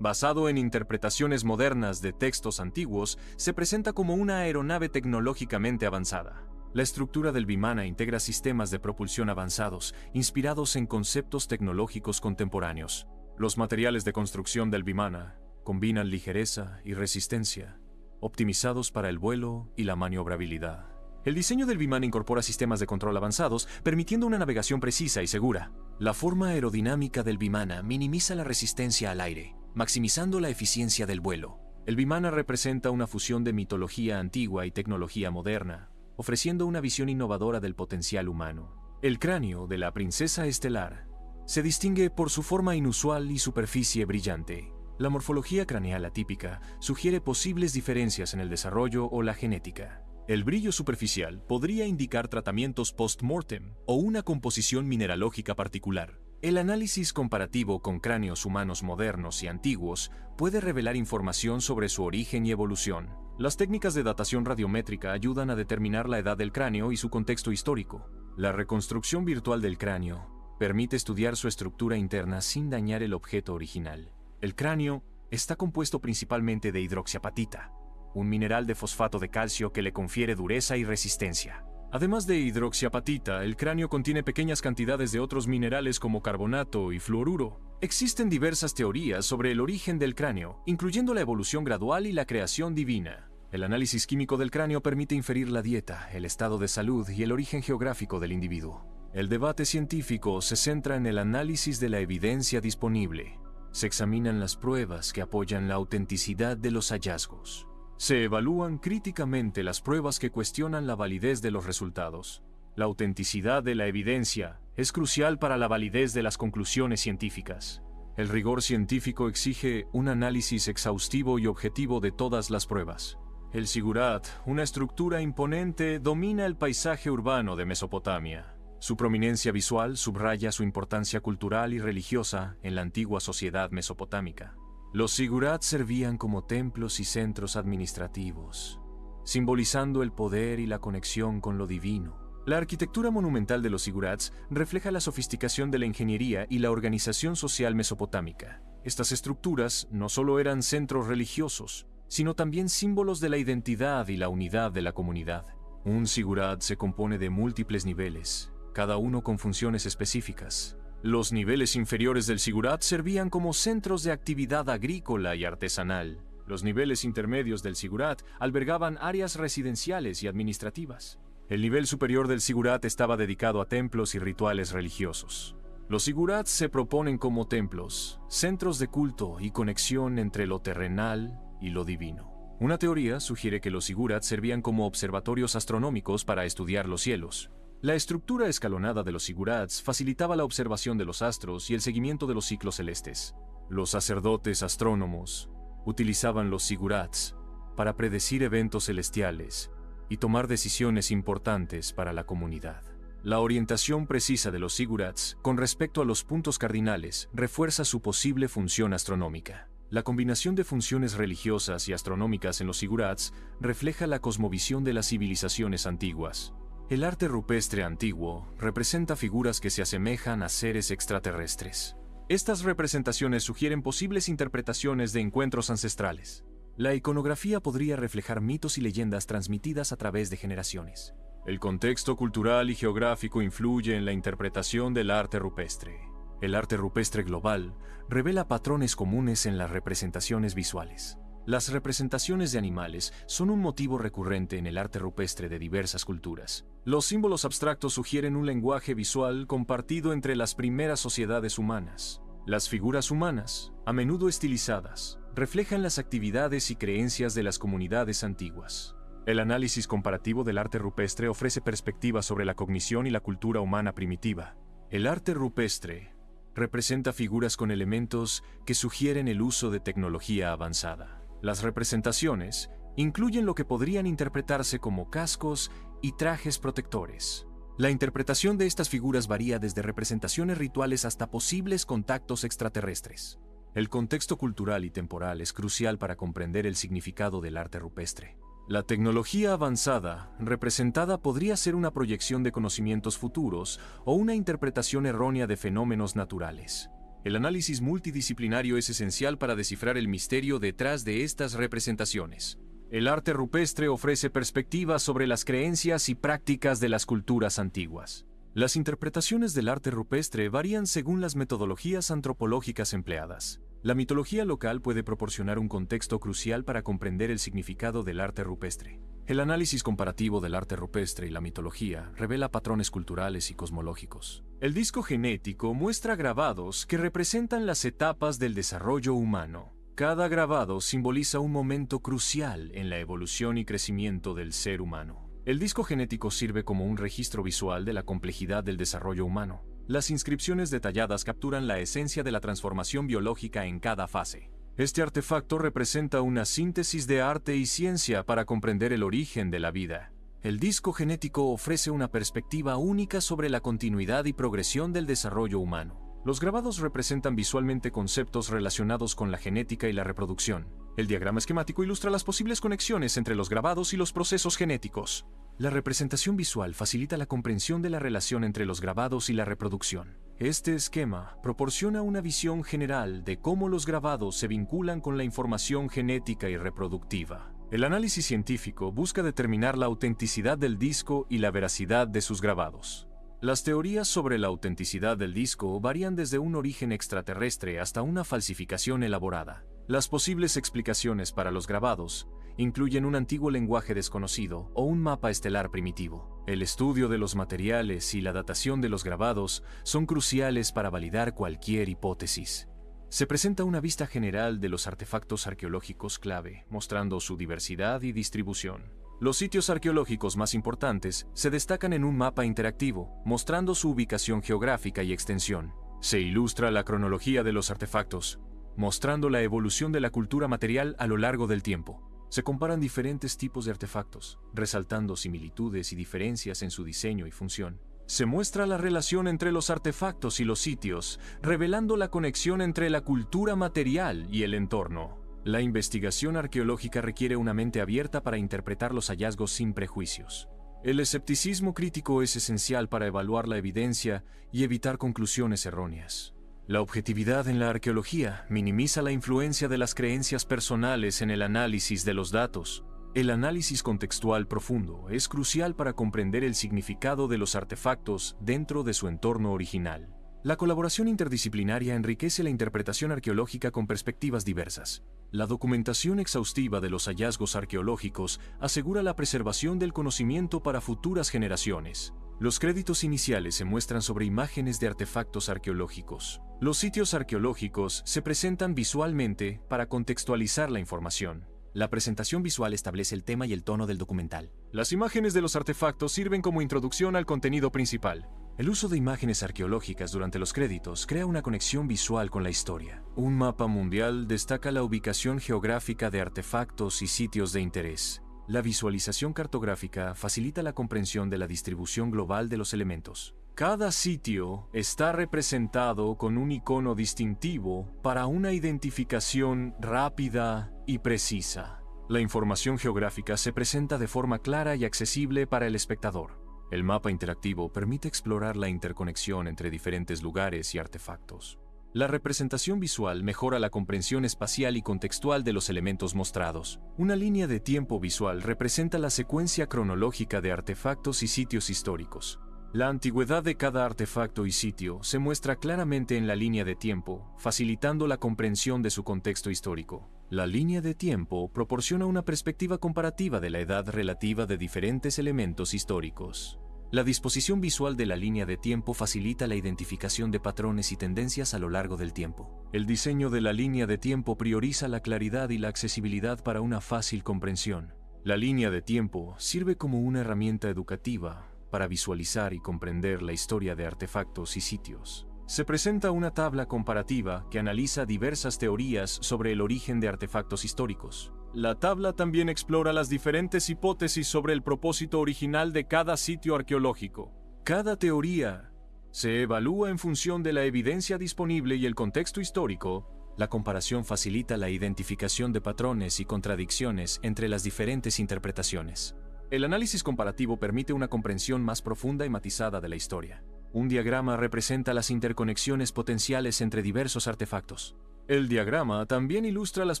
basado en interpretaciones modernas de textos antiguos, se presenta como una aeronave tecnológicamente avanzada. La estructura del vimana integra sistemas de propulsión avanzados, inspirados en conceptos tecnológicos contemporáneos. Los materiales de construcción del vimana combinan ligereza y resistencia, optimizados para el vuelo y la maniobrabilidad. El diseño del vimana incorpora sistemas de control avanzados, permitiendo una navegación precisa y segura. La forma aerodinámica del vimana minimiza la resistencia al aire, maximizando la eficiencia del vuelo. El vimana representa una fusión de mitología antigua y tecnología moderna, ofreciendo una visión innovadora del potencial humano. El cráneo de la princesa estelar se distingue por su forma inusual y superficie brillante. La morfología craneal atípica sugiere posibles diferencias en el desarrollo o la genética. El brillo superficial podría indicar tratamientos post-mortem o una composición mineralógica particular. El análisis comparativo con cráneos humanos modernos y antiguos puede revelar información sobre su origen y evolución. Las técnicas de datación radiométrica ayudan a determinar la edad del cráneo y su contexto histórico. La reconstrucción virtual del cráneo permite estudiar su estructura interna sin dañar el objeto original. El cráneo está compuesto principalmente de hidroxiapatita, un mineral de fosfato de calcio que le confiere dureza y resistencia. Además de hidroxiapatita, el cráneo contiene pequeñas cantidades de otros minerales como carbonato y fluoruro. Existen diversas teorías sobre el origen del cráneo, incluyendo la evolución gradual y la creación divina. El análisis químico del cráneo permite inferir la dieta, el estado de salud y el origen geográfico del individuo. El debate científico se centra en el análisis de la evidencia disponible. Se examinan las pruebas que apoyan la autenticidad de los hallazgos. Se evalúan críticamente las pruebas que cuestionan la validez de los resultados. La autenticidad de la evidencia es crucial para la validez de las conclusiones científicas. El rigor científico exige un análisis exhaustivo y objetivo de todas las pruebas. El zigurat, una estructura imponente, domina el paisaje urbano de Mesopotamia. Su prominencia visual subraya su importancia cultural y religiosa en la antigua sociedad mesopotámica. Los zigurats servían como templos y centros administrativos, simbolizando el poder y la conexión con lo divino. La arquitectura monumental de los zigurats refleja la sofisticación de la ingeniería y la organización social mesopotámica. Estas estructuras no solo eran centros religiosos, sino también símbolos de la identidad y la unidad de la comunidad. Un zigurat se compone de múltiples niveles, cada uno con funciones específicas. Los niveles inferiores del zigurat servían como centros de actividad agrícola y artesanal. Los niveles intermedios del zigurat albergaban áreas residenciales y administrativas. El nivel superior del zigurat estaba dedicado a templos y rituales religiosos. Los zigurats se proponen como templos, centros de culto y conexión entre lo terrenal y lo divino. Una teoría sugiere que los zigurats servían como observatorios astronómicos para estudiar los cielos. La estructura escalonada de los zigurats facilitaba la observación de los astros y el seguimiento de los ciclos celestes. Los sacerdotes astrónomos utilizaban los zigurats para predecir eventos celestiales y tomar decisiones importantes para la comunidad. La orientación precisa de los zigurats con respecto a los puntos cardinales refuerza su posible función astronómica. La combinación de funciones religiosas y astronómicas en los zigurats refleja la cosmovisión de las civilizaciones antiguas. El arte rupestre antiguo representa figuras que se asemejan a seres extraterrestres. Estas representaciones sugieren posibles interpretaciones de encuentros ancestrales. La iconografía podría reflejar mitos y leyendas transmitidas a través de generaciones. El contexto cultural y geográfico influye en la interpretación del arte rupestre. El arte rupestre global revela patrones comunes en las representaciones visuales. Las representaciones de animales son un motivo recurrente en el arte rupestre de diversas culturas. Los símbolos abstractos sugieren un lenguaje visual compartido entre las primeras sociedades humanas. Las figuras humanas, a menudo estilizadas, reflejan las actividades y creencias de las comunidades antiguas. El análisis comparativo del arte rupestre ofrece perspectivas sobre la cognición y la cultura humana primitiva. El arte rupestre representa figuras con elementos que sugieren el uso de tecnología avanzada. Las representaciones incluyen lo que podrían interpretarse como cascos y trajes protectores. La interpretación de estas figuras varía desde representaciones rituales hasta posibles contactos extraterrestres. El contexto cultural y temporal es crucial para comprender el significado del arte rupestre. La tecnología avanzada representada podría ser una proyección de conocimientos futuros o una interpretación errónea de fenómenos naturales. El análisis multidisciplinario es esencial para descifrar el misterio detrás de estas representaciones. El arte rupestre ofrece perspectivas sobre las creencias y prácticas de las culturas antiguas. Las interpretaciones del arte rupestre varían según las metodologías antropológicas empleadas. La mitología local puede proporcionar un contexto crucial para comprender el significado del arte rupestre. El análisis comparativo del arte rupestre y la mitología revela patrones culturales y cosmológicos. El disco genético muestra grabados que representan las etapas del desarrollo humano. Cada grabado simboliza un momento crucial en la evolución y crecimiento del ser humano. El disco genético sirve como un registro visual de la complejidad del desarrollo humano. Las inscripciones detalladas capturan la esencia de la transformación biológica en cada fase. Este artefacto representa una síntesis de arte y ciencia para comprender el origen de la vida. El disco genético ofrece una perspectiva única sobre la continuidad y progresión del desarrollo humano. Los grabados representan visualmente conceptos relacionados con la genética y la reproducción. El diagrama esquemático ilustra las posibles conexiones entre los grabados y los procesos genéticos. La representación visual facilita la comprensión de la relación entre los grabados y la reproducción. Este esquema proporciona una visión general de cómo los grabados se vinculan con la información genética y reproductiva. El análisis científico busca determinar la autenticidad del disco y la veracidad de sus grabados. Las teorías sobre la autenticidad del disco varían desde un origen extraterrestre hasta una falsificación elaborada. Las posibles explicaciones para los grabados incluyen un antiguo lenguaje desconocido o un mapa estelar primitivo. El estudio de los materiales y la datación de los grabados son cruciales para validar cualquier hipótesis. Se presenta una vista general de los artefactos arqueológicos clave, mostrando su diversidad y distribución. Los sitios arqueológicos más importantes se destacan en un mapa interactivo, mostrando su ubicación geográfica y extensión. Se ilustra la cronología de los artefactos, mostrando la evolución de la cultura material a lo largo del tiempo. Se comparan diferentes tipos de artefactos, resaltando similitudes y diferencias en su diseño y función. Se muestra la relación entre los artefactos y los sitios, revelando la conexión entre la cultura material y el entorno. La investigación arqueológica requiere una mente abierta para interpretar los hallazgos sin prejuicios. El escepticismo crítico es esencial para evaluar la evidencia y evitar conclusiones erróneas. La objetividad en la arqueología minimiza la influencia de las creencias personales en el análisis de los datos. El análisis contextual profundo es crucial para comprender el significado de los artefactos dentro de su entorno original. La colaboración interdisciplinaria enriquece la interpretación arqueológica con perspectivas diversas. La documentación exhaustiva de los hallazgos arqueológicos asegura la preservación del conocimiento para futuras generaciones. Los créditos iniciales se muestran sobre imágenes de artefactos arqueológicos. Los sitios arqueológicos se presentan visualmente para contextualizar la información. La presentación visual establece el tema y el tono del documental. Las imágenes de los artefactos sirven como introducción al contenido principal. El uso de imágenes arqueológicas durante los créditos crea una conexión visual con la historia. Un mapa mundial destaca la ubicación geográfica de artefactos y sitios de interés. La visualización cartográfica facilita la comprensión de la distribución global de los elementos. Cada sitio está representado con un icono distintivo para una identificación rápida y precisa. La información geográfica se presenta de forma clara y accesible para el espectador. El mapa interactivo permite explorar la interconexión entre diferentes lugares y artefactos. La representación visual mejora la comprensión espacial y contextual de los elementos mostrados. Una línea de tiempo visual representa la secuencia cronológica de artefactos y sitios históricos. La antigüedad de cada artefacto y sitio se muestra claramente en la línea de tiempo, facilitando la comprensión de su contexto histórico. La línea de tiempo proporciona una perspectiva comparativa de la edad relativa de diferentes elementos históricos. La disposición visual de la línea de tiempo facilita la identificación de patrones y tendencias a lo largo del tiempo. El diseño de la línea de tiempo prioriza la claridad y la accesibilidad para una fácil comprensión. La línea de tiempo sirve como una herramienta educativa para visualizar y comprender la historia de artefactos y sitios. Se presenta una tabla comparativa que analiza diversas teorías sobre el origen de artefactos históricos. La tabla también explora las diferentes hipótesis sobre el propósito original de cada sitio arqueológico. Cada teoría se evalúa en función de la evidencia disponible y el contexto histórico. La comparación facilita la identificación de patrones y contradicciones entre las diferentes interpretaciones. El análisis comparativo permite una comprensión más profunda y matizada de la historia. Un diagrama representa las interconexiones potenciales entre diversos artefactos. El diagrama también ilustra las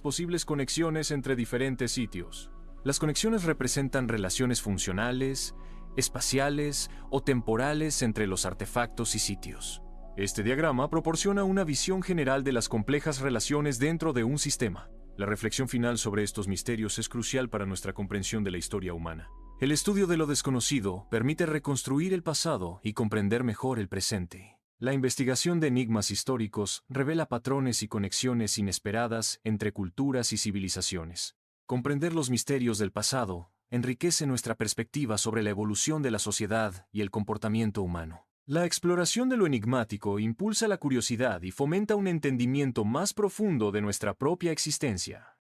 posibles conexiones entre diferentes sitios. Las conexiones representan relaciones funcionales, espaciales o temporales entre los artefactos y sitios. Este diagrama proporciona una visión general de las complejas relaciones dentro de un sistema. La reflexión final sobre estos misterios es crucial para nuestra comprensión de la historia humana. El estudio de lo desconocido permite reconstruir el pasado y comprender mejor el presente. La investigación de enigmas históricos revela patrones y conexiones inesperadas entre culturas y civilizaciones. Comprender los misterios del pasado enriquece nuestra perspectiva sobre la evolución de la sociedad y el comportamiento humano. La exploración de lo enigmático impulsa la curiosidad y fomenta un entendimiento más profundo de nuestra propia existencia.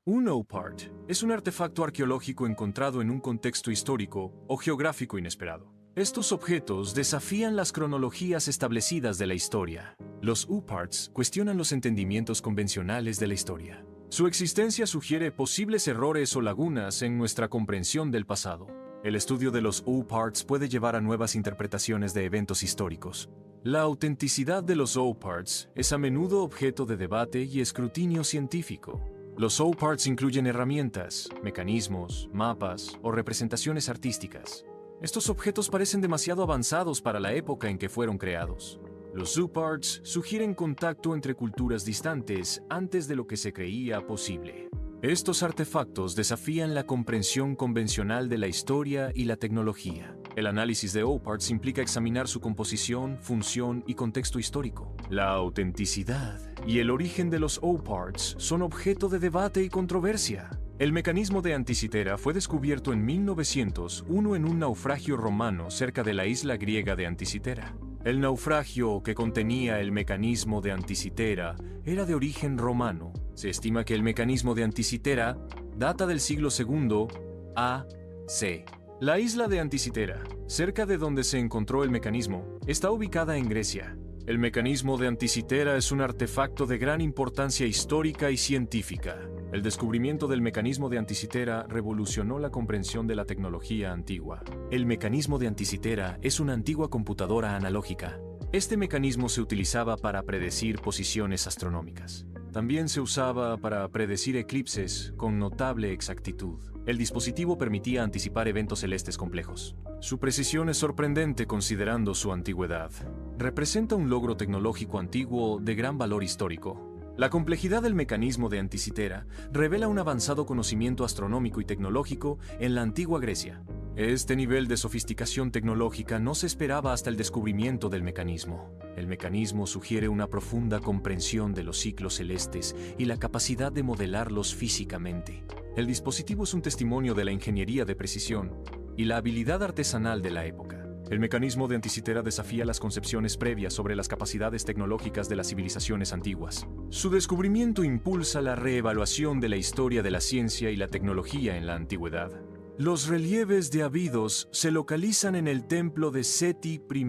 Un OPART es un artefacto arqueológico encontrado en un contexto histórico o geográfico inesperado. Estos objetos desafían las cronologías establecidas de la historia. Los OPARTs cuestionan los entendimientos convencionales de la historia. Su existencia sugiere posibles errores o lagunas en nuestra comprensión del pasado. El estudio de los OPARTs puede llevar a nuevas interpretaciones de eventos históricos. La autenticidad de los OPARTs es a menudo objeto de debate y escrutinio científico. Los OPARTs incluyen herramientas, mecanismos, mapas o representaciones artísticas. Estos objetos parecen demasiado avanzados para la época en que fueron creados. Los OPARTs sugieren contacto entre culturas distantes antes de lo que se creía posible. Estos artefactos desafían la comprensión convencional de la historia y la tecnología. El análisis de OPARTs implica examinar su composición, función y contexto histórico. La autenticidad y el origen de los OPARTs son objeto de debate y controversia. El mecanismo de Anticitera fue descubierto en 1901 en un naufragio romano cerca de la isla griega de Anticitera. El naufragio que contenía el mecanismo de Anticitera era de origen romano. Se estima que el mecanismo de Anticitera data del siglo II a.C. La isla de Anticitera, cerca de donde se encontró el mecanismo, está ubicada en Grecia. El mecanismo de Anticitera es un artefacto de gran importancia histórica y científica. El descubrimiento del mecanismo de Anticitera revolucionó la comprensión de la tecnología antigua. El mecanismo de Anticitera es una antigua computadora analógica. Este mecanismo se utilizaba para predecir posiciones astronómicas. También se usaba para predecir eclipses con notable exactitud. El dispositivo permitía anticipar eventos celestes complejos. Su precisión es sorprendente considerando su antigüedad. Representa un logro tecnológico antiguo de gran valor histórico. La complejidad del mecanismo de Anticitera revela un avanzado conocimiento astronómico y tecnológico en la antigua Grecia. Este nivel de sofisticación tecnológica no se esperaba hasta el descubrimiento del mecanismo. El mecanismo sugiere una profunda comprensión de los ciclos celestes y la capacidad de modelarlos físicamente. El dispositivo es un testimonio de la ingeniería de precisión y la habilidad artesanal de la época. El mecanismo de Anticitera desafía las concepciones previas sobre las capacidades tecnológicas de las civilizaciones antiguas. Su descubrimiento impulsa la reevaluación de la historia de la ciencia y la tecnología en la antigüedad. Los relieves de Abidos se localizan en el templo de Seti I,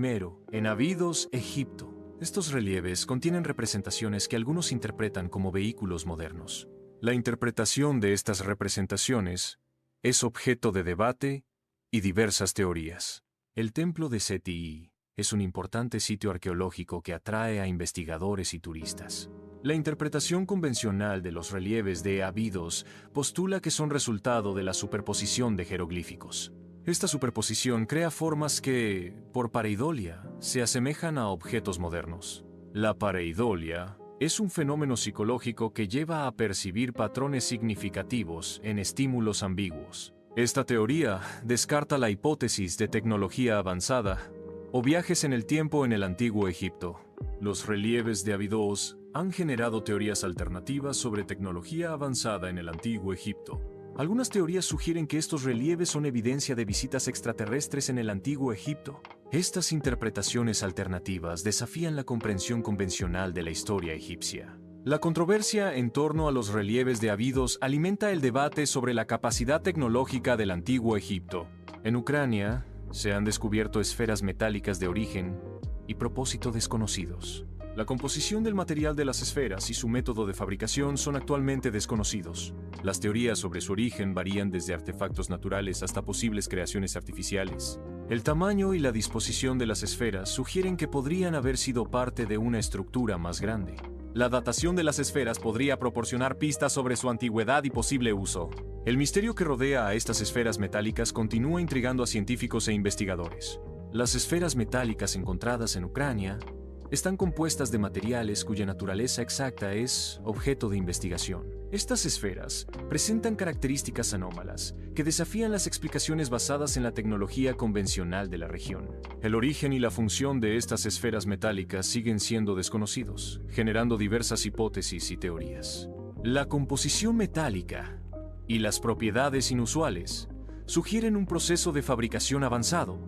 en Abidos, Egipto. Estos relieves contienen representaciones que algunos interpretan como vehículos modernos. La interpretación de estas representaciones es objeto de debate y diversas teorías. El templo de Seti I es un importante sitio arqueológico que atrae a investigadores y turistas. La interpretación convencional de los relieves de Abidos postula que son resultado de la superposición de jeroglíficos. Esta superposición crea formas que, por pareidolia, se asemejan a objetos modernos. La pareidolia es un fenómeno psicológico que lleva a percibir patrones significativos en estímulos ambiguos. Esta teoría descarta la hipótesis de tecnología avanzada o viajes en el tiempo en el antiguo Egipto. Los relieves de Abidos han generado teorías alternativas sobre tecnología avanzada en el antiguo Egipto. Algunas teorías sugieren que estos relieves son evidencia de visitas extraterrestres en el antiguo Egipto. Estas interpretaciones alternativas desafían la comprensión convencional de la historia egipcia. La controversia en torno a los relieves de Abidos alimenta el debate sobre la capacidad tecnológica del antiguo Egipto. En Ucrania, se han descubierto esferas metálicas de origen y propósito desconocidos. La composición del material de las esferas y su método de fabricación son actualmente desconocidos. Las teorías sobre su origen varían desde artefactos naturales hasta posibles creaciones artificiales. El tamaño y la disposición de las esferas sugieren que podrían haber sido parte de una estructura más grande. La datación de las esferas podría proporcionar pistas sobre su antigüedad y posible uso. El misterio que rodea a estas esferas metálicas continúa intrigando a científicos e investigadores. Las esferas metálicas encontradas en Ucrania están compuestas de materiales cuya naturaleza exacta es objeto de investigación. Estas esferas presentan características anómalas que desafían las explicaciones basadas en la tecnología convencional de la región. El origen y la función de estas esferas metálicas siguen siendo desconocidos, generando diversas hipótesis y teorías. La composición metálica y las propiedades inusuales sugieren un proceso de fabricación avanzado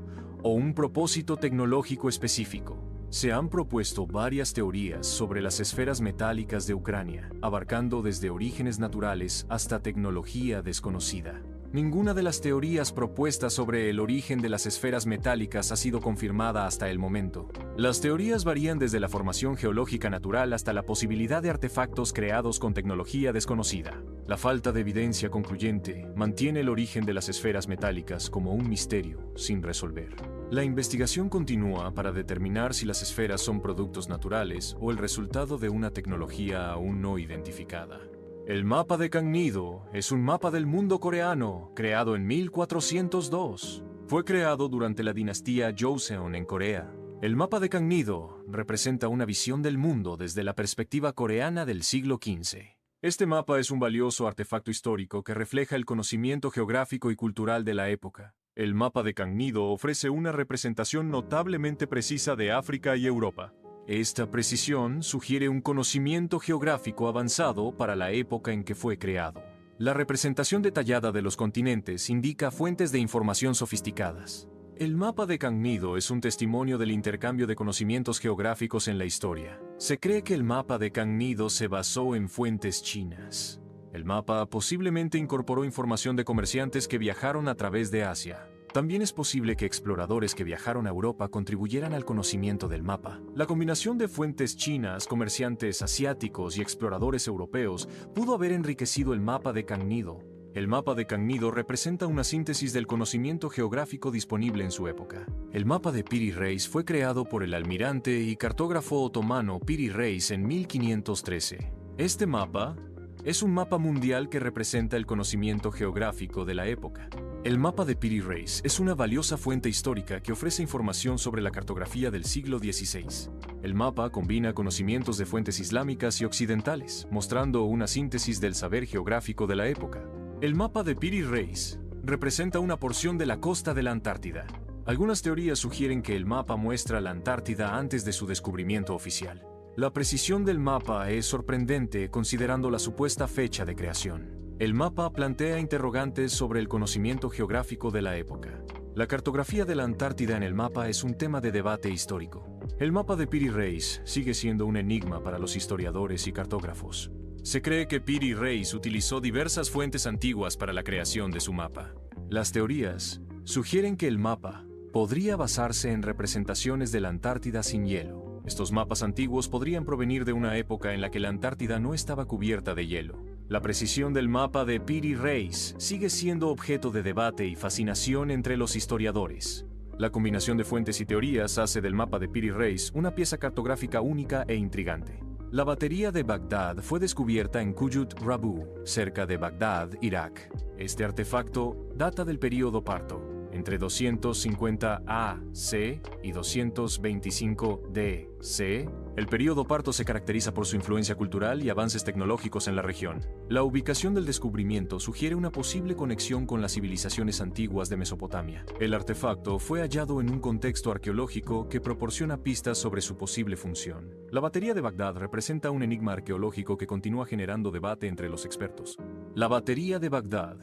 o un propósito tecnológico específico. Se han propuesto varias teorías sobre las esferas metálicas de Ucrania, abarcando desde orígenes naturales hasta tecnología desconocida. Ninguna de las teorías propuestas sobre el origen de las esferas metálicas ha sido confirmada hasta el momento. Las teorías varían desde la formación geológica natural hasta la posibilidad de artefactos creados con tecnología desconocida. La falta de evidencia concluyente mantiene el origen de las esferas metálicas como un misterio sin resolver. La investigación continúa para determinar si las esferas son productos naturales o el resultado de una tecnología aún no identificada. El mapa de Kangnido es un mapa del mundo coreano, creado en 1402. Fue creado durante la dinastía Joseon en Corea. El mapa de Kangnido representa una visión del mundo desde la perspectiva coreana del siglo XV. Este mapa es un valioso artefacto histórico que refleja el conocimiento geográfico y cultural de la época. El mapa de Kangnido ofrece una representación notablemente precisa de África y Europa. Esta precisión sugiere un conocimiento geográfico avanzado para la época en que fue creado. La representación detallada de los continentes indica fuentes de información sofisticadas. El mapa de Kangnido es un testimonio del intercambio de conocimientos geográficos en la historia. Se cree que el mapa de Kangnido se basó en fuentes chinas. El mapa posiblemente incorporó información de comerciantes que viajaron a través de Asia. También es posible que exploradores que viajaron a Europa contribuyeran al conocimiento del mapa. La combinación de fuentes chinas, comerciantes asiáticos y exploradores europeos pudo haber enriquecido el mapa de Kangnido. El mapa de Kangnido representa una síntesis del conocimiento geográfico disponible en su época. El mapa de Piri Reis fue creado por el almirante y cartógrafo otomano Piri Reis en 1513. Este mapa es un mapa mundial que representa el conocimiento geográfico de la época. El mapa de Piri Reis es una valiosa fuente histórica que ofrece información sobre la cartografía del siglo XVI. El mapa combina conocimientos de fuentes islámicas y occidentales, mostrando una síntesis del saber geográfico de la época. El mapa de Piri Reis representa una porción de la costa de la Antártida. Algunas teorías sugieren que el mapa muestra la Antártida antes de su descubrimiento oficial. La precisión del mapa es sorprendente considerando la supuesta fecha de creación. El mapa plantea interrogantes sobre el conocimiento geográfico de la época. La cartografía de la Antártida en el mapa es un tema de debate histórico. El mapa de Piri Reis sigue siendo un enigma para los historiadores y cartógrafos. Se cree que Piri Reis utilizó diversas fuentes antiguas para la creación de su mapa. Las teorías sugieren que el mapa podría basarse en representaciones de la Antártida sin hielo. Estos mapas antiguos podrían provenir de una época en la que la Antártida no estaba cubierta de hielo. La precisión del mapa de Piri Reis sigue siendo objeto de debate y fascinación entre los historiadores. La combinación de fuentes y teorías hace del mapa de Piri Reis una pieza cartográfica única e intrigante. La batería de Bagdad fue descubierta en Quyut Rabu, cerca de Bagdad, Irak. Este artefacto data del período Parto, entre 250 A.C. y 225 D.C. El período Parto se caracteriza por su influencia cultural y avances tecnológicos en la región. La ubicación del descubrimiento sugiere una posible conexión con las civilizaciones antiguas de Mesopotamia. El artefacto fue hallado en un contexto arqueológico que proporciona pistas sobre su posible función. La batería de Bagdad representa un enigma arqueológico que continúa generando debate entre los expertos. La batería de Bagdad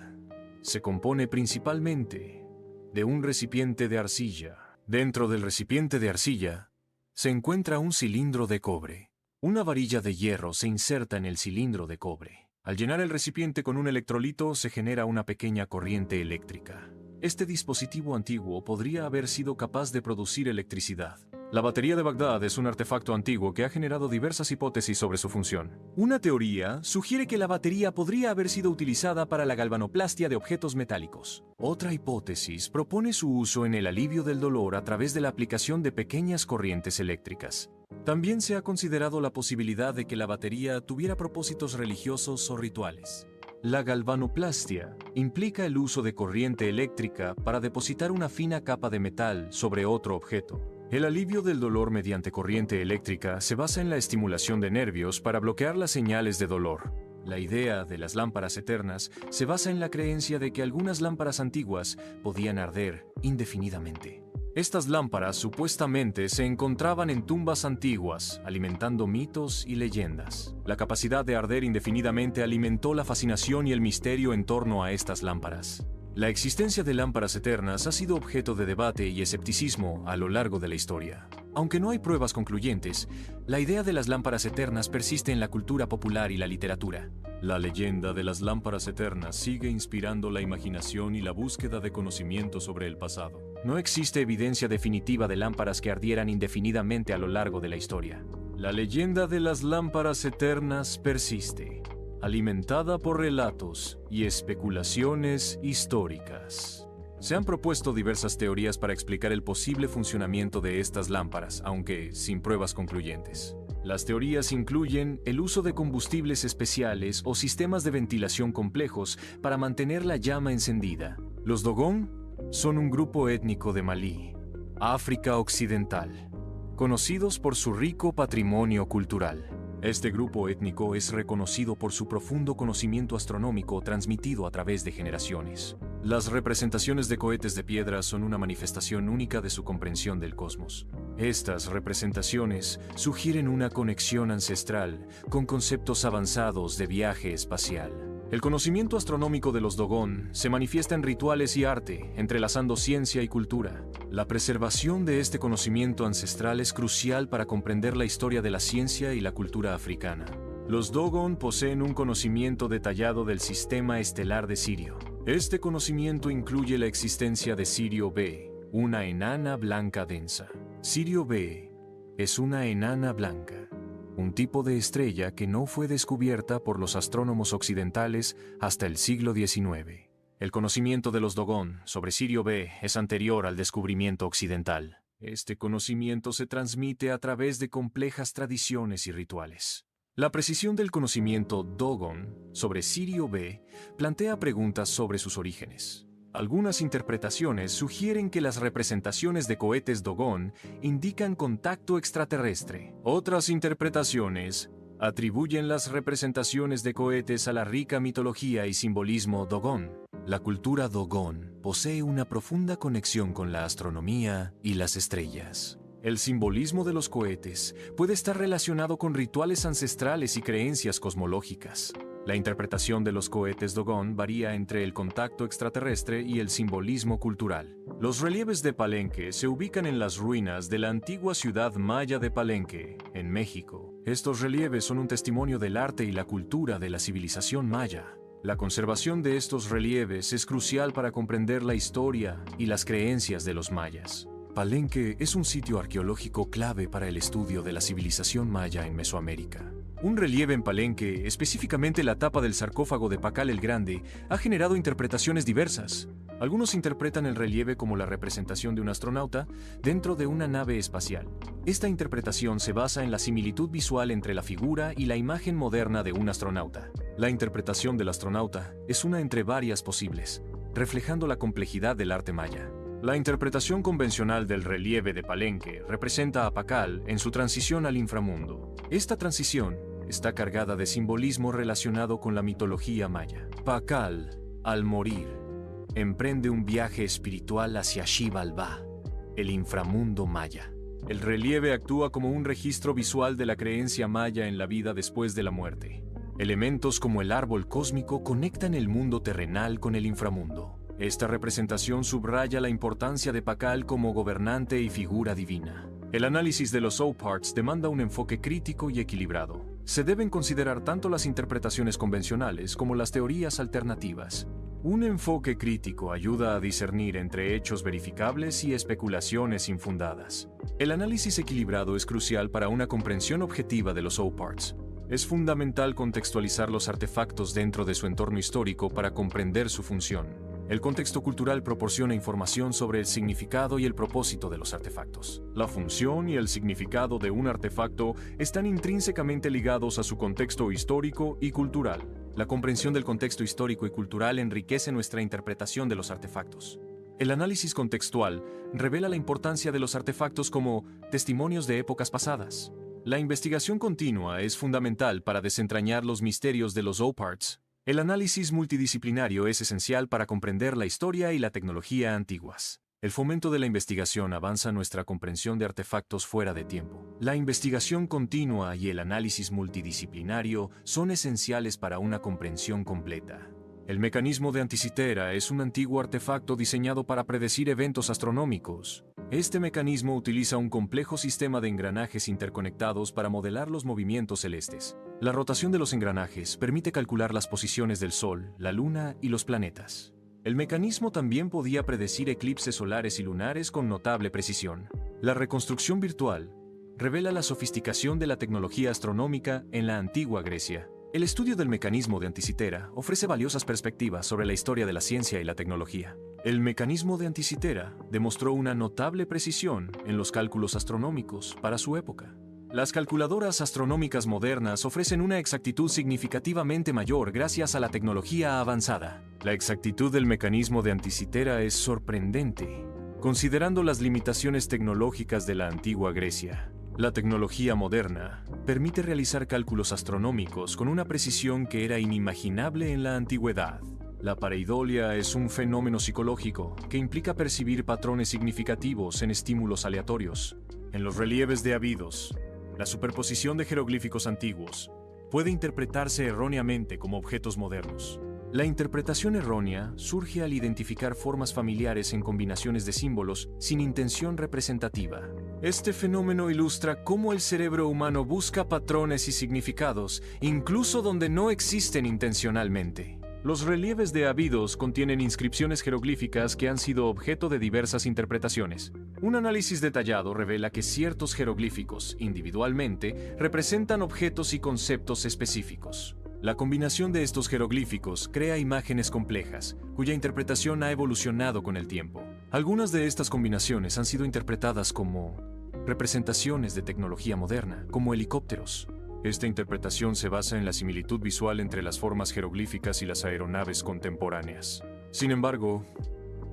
se compone principalmente de un recipiente de arcilla. Dentro del recipiente de arcilla se encuentra un cilindro de cobre. Una varilla de hierro se inserta en el cilindro de cobre. Al llenar el recipiente con un electrolito se genera una pequeña corriente eléctrica. Este dispositivo antiguo podría haber sido capaz de producir electricidad. La batería de Bagdad es un artefacto antiguo que ha generado diversas hipótesis sobre su función. Una teoría sugiere que la batería podría haber sido utilizada para la galvanoplastia de objetos metálicos. Otra hipótesis propone su uso en el alivio del dolor a través de la aplicación de pequeñas corrientes eléctricas. También se ha considerado la posibilidad de que la batería tuviera propósitos religiosos o rituales. La galvanoplastia implica el uso de corriente eléctrica para depositar una fina capa de metal sobre otro objeto. El alivio del dolor mediante corriente eléctrica se basa en la estimulación de nervios para bloquear las señales de dolor. La idea de las lámparas eternas se basa en la creencia de que algunas lámparas antiguas podían arder indefinidamente. Estas lámparas supuestamente se encontraban en tumbas antiguas, alimentando mitos y leyendas. La capacidad de arder indefinidamente alimentó la fascinación y el misterio en torno a estas lámparas. La existencia de lámparas eternas ha sido objeto de debate y escepticismo a lo largo de la historia. Aunque no hay pruebas concluyentes, la idea de las lámparas eternas persiste en la cultura popular y la literatura. La leyenda de las lámparas eternas sigue inspirando la imaginación y la búsqueda de conocimiento sobre el pasado. No existe evidencia definitiva de lámparas que ardieran indefinidamente a lo largo de la historia. La leyenda de las lámparas eternas persiste, alimentada por relatos y especulaciones históricas. Se han propuesto diversas teorías para explicar el posible funcionamiento de estas lámparas, aunque sin pruebas concluyentes. Las teorías incluyen el uso de combustibles especiales o sistemas de ventilación complejos para mantener la llama encendida. Los Dogon son un grupo étnico de Malí, África Occidental, conocidos por su rico patrimonio cultural. Este grupo étnico es reconocido por su profundo conocimiento astronómico transmitido a través de generaciones. Las representaciones de cohetes de piedra son una manifestación única de su comprensión del cosmos. Estas representaciones sugieren una conexión ancestral con conceptos avanzados de viaje espacial. El conocimiento astronómico de los Dogon se manifiesta en rituales y arte, entrelazando ciencia y cultura. La preservación de este conocimiento ancestral es crucial para comprender la historia de la ciencia y la cultura africana. Los Dogon poseen un conocimiento detallado del sistema estelar de Sirio. Este conocimiento incluye la existencia de Sirio B, una enana blanca densa. Sirio B es una enana blanca, un tipo de estrella que no fue descubierta por los astrónomos occidentales hasta el siglo XIX. El conocimiento de los Dogon sobre Sirio B es anterior al descubrimiento occidental. Este conocimiento se transmite a través de complejas tradiciones y rituales. La precisión del conocimiento Dogon sobre Sirio B plantea preguntas sobre sus orígenes. Algunas interpretaciones sugieren que las representaciones de cohetes Dogon indican contacto extraterrestre. Otras interpretaciones atribuyen las representaciones de cohetes a la rica mitología y simbolismo Dogon. La cultura Dogon posee una profunda conexión con la astronomía y las estrellas. El simbolismo de los cohetes puede estar relacionado con rituales ancestrales y creencias cosmológicas. La interpretación de los cohetes Dogon varía entre el contacto extraterrestre y el simbolismo cultural. Los relieves de Palenque se ubican en las ruinas de la antigua ciudad maya de Palenque, en México. Estos relieves son un testimonio del arte y la cultura de la civilización maya. La conservación de estos relieves es crucial para comprender la historia y las creencias de los mayas. Palenque es un sitio arqueológico clave para el estudio de la civilización maya en Mesoamérica. Un relieve en Palenque, específicamente la tapa del sarcófago de Pacal el Grande, ha generado interpretaciones diversas. Algunos interpretan el relieve como la representación de un astronauta dentro de una nave espacial. Esta interpretación se basa en la similitud visual entre la figura y la imagen moderna de un astronauta. La interpretación del astronauta es una entre varias posibles, reflejando la complejidad del arte maya. La interpretación convencional del relieve de Palenque representa a Pacal en su transición al inframundo. Esta transición está cargada de simbolismo relacionado con la mitología maya. Pacal, al morir, emprende un viaje espiritual hacia Xibalbá, el inframundo maya. El relieve actúa como un registro visual de la creencia maya en la vida después de la muerte. Elementos como el árbol cósmico conectan el mundo terrenal con el inframundo. Esta representación subraya la importancia de Pacal como gobernante y figura divina. El análisis de los O-Parts demanda un enfoque crítico y equilibrado. Se deben considerar tanto las interpretaciones convencionales como las teorías alternativas. Un enfoque crítico ayuda a discernir entre hechos verificables y especulaciones infundadas. El análisis equilibrado es crucial para una comprensión objetiva de los O-Parts. Es fundamental contextualizar los artefactos dentro de su entorno histórico para comprender su función. El contexto cultural proporciona información sobre el significado y el propósito de los artefactos. La función y el significado de un artefacto están intrínsecamente ligados a su contexto histórico y cultural. La comprensión del contexto histórico y cultural enriquece nuestra interpretación de los artefactos. El análisis contextual revela la importancia de los artefactos como testimonios de épocas pasadas. La investigación continua es fundamental para desentrañar los misterios de los O-Parts. El análisis multidisciplinario es esencial para comprender la historia y la tecnología antiguas. El fomento de la investigación avanza nuestra comprensión de artefactos fuera de tiempo. La investigación continua y el análisis multidisciplinario son esenciales para una comprensión completa. El mecanismo de Anticitera es un antiguo artefacto diseñado para predecir eventos astronómicos. Este mecanismo utiliza un complejo sistema de engranajes interconectados para modelar los movimientos celestes. La rotación de los engranajes permite calcular las posiciones del Sol, la Luna y los planetas. El mecanismo también podía predecir eclipses solares y lunares con notable precisión. La reconstrucción virtual revela la sofisticación de la tecnología astronómica en la antigua Grecia. El estudio del mecanismo de Anticitera ofrece valiosas perspectivas sobre la historia de la ciencia y la tecnología. El mecanismo de Anticitera demostró una notable precisión en los cálculos astronómicos para su época. Las calculadoras astronómicas modernas ofrecen una exactitud significativamente mayor gracias a la tecnología avanzada. La exactitud del mecanismo de Anticitera es sorprendente, considerando las limitaciones tecnológicas de la antigua Grecia. La tecnología moderna permite realizar cálculos astronómicos con una precisión que era inimaginable en la antigüedad. La pareidolia es un fenómeno psicológico que implica percibir patrones significativos en estímulos aleatorios. En los relieves de Abidos, la superposición de jeroglíficos antiguos puede interpretarse erróneamente como objetos modernos. La interpretación errónea surge al identificar formas familiares en combinaciones de símbolos sin intención representativa. Este fenómeno ilustra cómo el cerebro humano busca patrones y significados, incluso donde no existen intencionalmente. Los relieves de Abidos contienen inscripciones jeroglíficas que han sido objeto de diversas interpretaciones. Un análisis detallado revela que ciertos jeroglíficos, individualmente, representan objetos y conceptos específicos. La combinación de estos jeroglíficos crea imágenes complejas, cuya interpretación ha evolucionado con el tiempo. Algunas de estas combinaciones han sido interpretadas como representaciones de tecnología moderna, como helicópteros. Esta interpretación se basa en la similitud visual entre las formas jeroglíficas y las aeronaves contemporáneas. Sin embargo,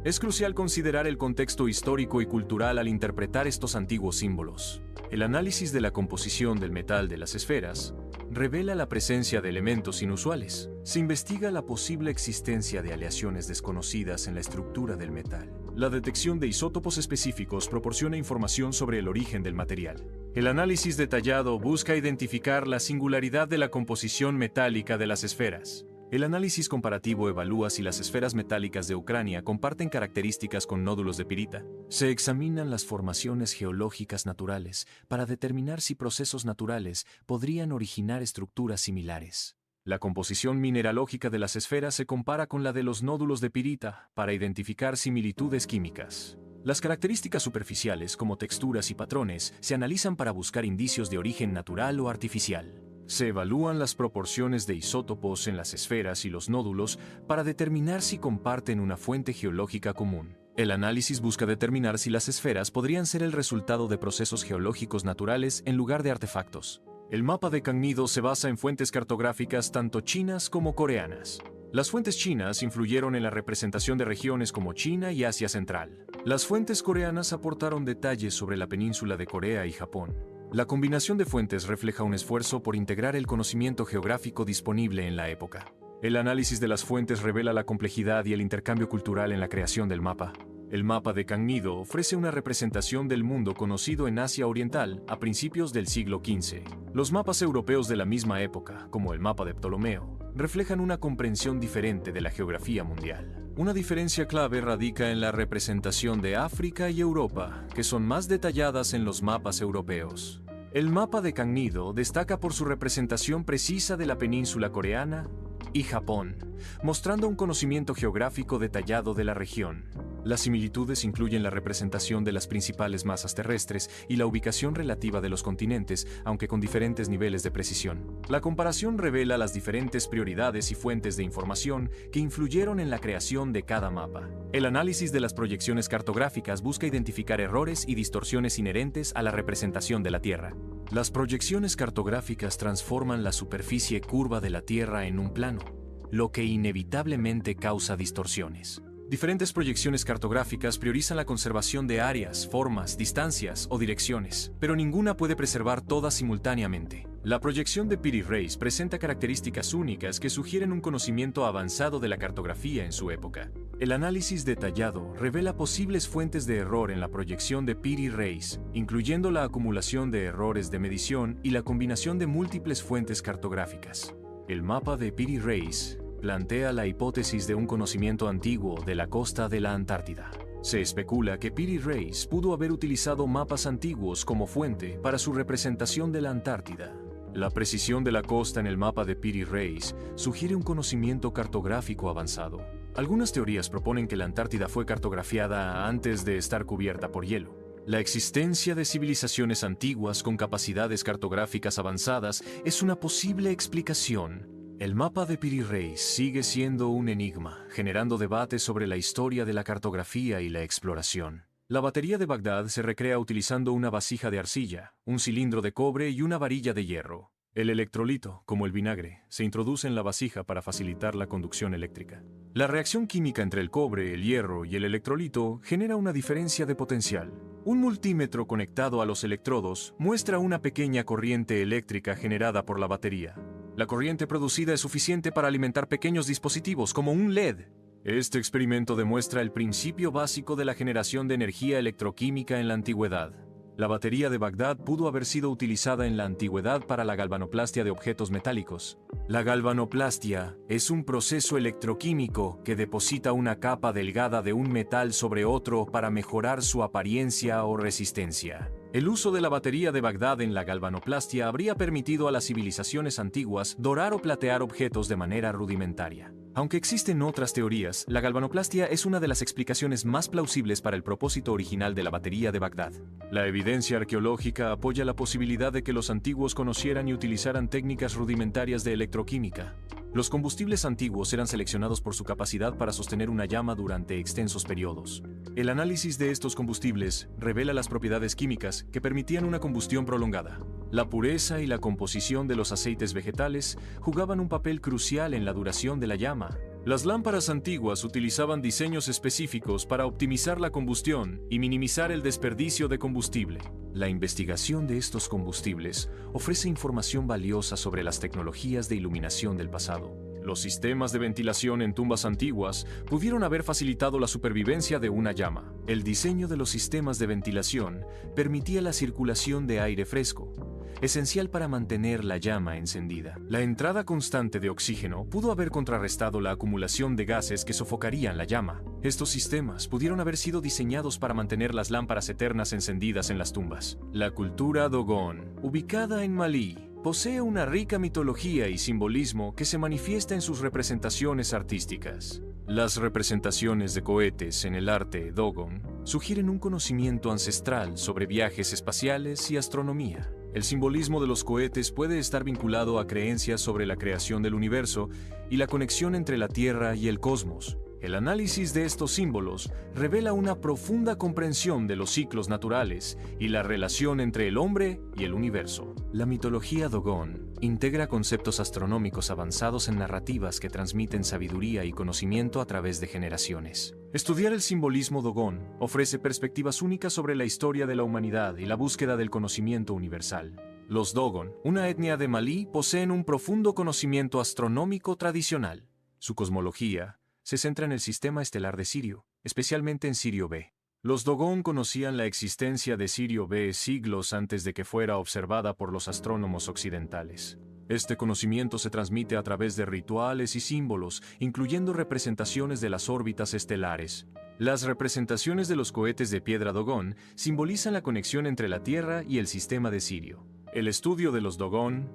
es crucial considerar el contexto histórico y cultural al interpretar estos antiguos símbolos. El análisis de la composición del metal de las esferas revela la presencia de elementos inusuales. Se investiga la posible existencia de aleaciones desconocidas en la estructura del metal. La detección de isótopos específicos proporciona información sobre el origen del material. El análisis detallado busca identificar la singularidad de la composición metálica de las esferas. El análisis comparativo evalúa si las esferas metálicas de Ucrania comparten características con nódulos de pirita. Se examinan las formaciones geológicas naturales para determinar si procesos naturales podrían originar estructuras similares. La composición mineralógica de las esferas se compara con la de los nódulos de pirita para identificar similitudes químicas. Las características superficiales, como texturas y patrones, se analizan para buscar indicios de origen natural o artificial. Se evalúan las proporciones de isótopos en las esferas y los nódulos para determinar si comparten una fuente geológica común. El análisis busca determinar si las esferas podrían ser el resultado de procesos geológicos naturales en lugar de artefactos. El mapa de Cangnido se basa en fuentes cartográficas tanto chinas como coreanas. Las fuentes chinas influyeron en la representación de regiones como China y Asia Central. Las fuentes coreanas aportaron detalles sobre la península de Corea y Japón. La combinación de fuentes refleja un esfuerzo por integrar el conocimiento geográfico disponible en la época. El análisis de las fuentes revela la complejidad y el intercambio cultural en la creación del mapa. El mapa de Cangnido ofrece una representación del mundo conocido en Asia Oriental a principios del siglo XV. Los mapas europeos de la misma época, como el mapa de Ptolomeo, reflejan una comprensión diferente de la geografía mundial. Una diferencia clave radica en la representación de África y Europa, que son más detalladas en los mapas europeos. El mapa de Cangnido destaca por su representación precisa de la península coreana y Japón, mostrando un conocimiento geográfico detallado de la región. Las similitudes incluyen la representación de las principales masas terrestres y la ubicación relativa de los continentes, aunque con diferentes niveles de precisión. La comparación revela las diferentes prioridades y fuentes de información que influyeron en la creación de cada mapa. El análisis de las proyecciones cartográficas busca identificar errores y distorsiones inherentes a la representación de la Tierra. Las proyecciones cartográficas transforman la superficie curva de la Tierra en un plano, lo que inevitablemente causa distorsiones. Diferentes proyecciones cartográficas priorizan la conservación de áreas, formas, distancias o direcciones, pero ninguna puede preservar todas simultáneamente. La proyección de Piri Reis presenta características únicas que sugieren un conocimiento avanzado de la cartografía en su época. El análisis detallado revela posibles fuentes de error en la proyección de Piri Reis, incluyendo la acumulación de errores de medición y la combinación de múltiples fuentes cartográficas. El mapa de Piri Reis plantea la hipótesis de un conocimiento antiguo de la costa de la Antártida. Se especula que Piri Reis pudo haber utilizado mapas antiguos como fuente para su representación de la Antártida. La precisión de la costa en el mapa de Piri Reis sugiere un conocimiento cartográfico avanzado. Algunas teorías proponen que la Antártida fue cartografiada antes de estar cubierta por hielo. La existencia de civilizaciones antiguas con capacidades cartográficas avanzadas es una posible explicación. El mapa de Piri Reis sigue siendo un enigma, generando debates sobre la historia de la cartografía y la exploración. La batería de Bagdad se recrea utilizando una vasija de arcilla, un cilindro de cobre y una varilla de hierro. El electrolito, como el vinagre, se introduce en la vasija para facilitar la conducción eléctrica. La reacción química entre el cobre, el hierro y el electrolito genera una diferencia de potencial. Un multímetro conectado a los electrodos muestra una pequeña corriente eléctrica generada por la batería. La corriente producida es suficiente para alimentar pequeños dispositivos como un LED. Este experimento demuestra el principio básico de la generación de energía electroquímica en la antigüedad. La batería de Bagdad pudo haber sido utilizada en la antigüedad para la galvanoplastia de objetos metálicos. La galvanoplastia es un proceso electroquímico que deposita una capa delgada de un metal sobre otro para mejorar su apariencia o resistencia. El uso de la batería de Bagdad en la galvanoplastia habría permitido a las civilizaciones antiguas dorar o platear objetos de manera rudimentaria. Aunque existen otras teorías, la galvanoplastia es una de las explicaciones más plausibles para el propósito original de la batería de Bagdad. La evidencia arqueológica apoya la posibilidad de que los antiguos conocieran y utilizaran técnicas rudimentarias de electroquímica. Los combustibles antiguos eran seleccionados por su capacidad para sostener una llama durante extensos periodos. El análisis de estos combustibles revela las propiedades químicas que permitían una combustión prolongada. La pureza y la composición de los aceites vegetales jugaban un papel crucial en la duración de la llama. Las lámparas antiguas utilizaban diseños específicos para optimizar la combustión y minimizar el desperdicio de combustible. La investigación de estos combustibles ofrece información valiosa sobre las tecnologías de iluminación del pasado. Los sistemas de ventilación en tumbas antiguas pudieron haber facilitado la supervivencia de una llama. El diseño de los sistemas de ventilación permitía la circulación de aire fresco, esencial para mantener la llama encendida. La entrada constante de oxígeno pudo haber contrarrestado la acumulación de gases que sofocarían la llama. Estos sistemas pudieron haber sido diseñados para mantener las lámparas eternas encendidas en las tumbas. La cultura Dogon, ubicada en Malí, posee una rica mitología y simbolismo que se manifiesta en sus representaciones artísticas. Las representaciones de cohetes en el arte Dogon sugieren un conocimiento ancestral sobre viajes espaciales y astronomía. El simbolismo de los cohetes puede estar vinculado a creencias sobre la creación del universo y la conexión entre la Tierra y el cosmos. El análisis de estos símbolos revela una profunda comprensión de los ciclos naturales y la relación entre el hombre y el universo. La mitología Dogon integra conceptos astronómicos avanzados en narrativas que transmiten sabiduría y conocimiento a través de generaciones. Estudiar el simbolismo Dogon ofrece perspectivas únicas sobre la historia de la humanidad y la búsqueda del conocimiento universal. Los Dogon, una etnia de Malí, poseen un profundo conocimiento astronómico tradicional. Su cosmología se centra en el sistema estelar de Sirio, especialmente en Sirio B. Los Dogon conocían la existencia de Sirio B siglos antes de que fuera observada por los astrónomos occidentales. Este conocimiento se transmite a través de rituales y símbolos, incluyendo representaciones de las órbitas estelares. Las representaciones de los cohetes de piedra Dogon simbolizan la conexión entre la Tierra y el sistema de Sirio. El estudio de los Dogon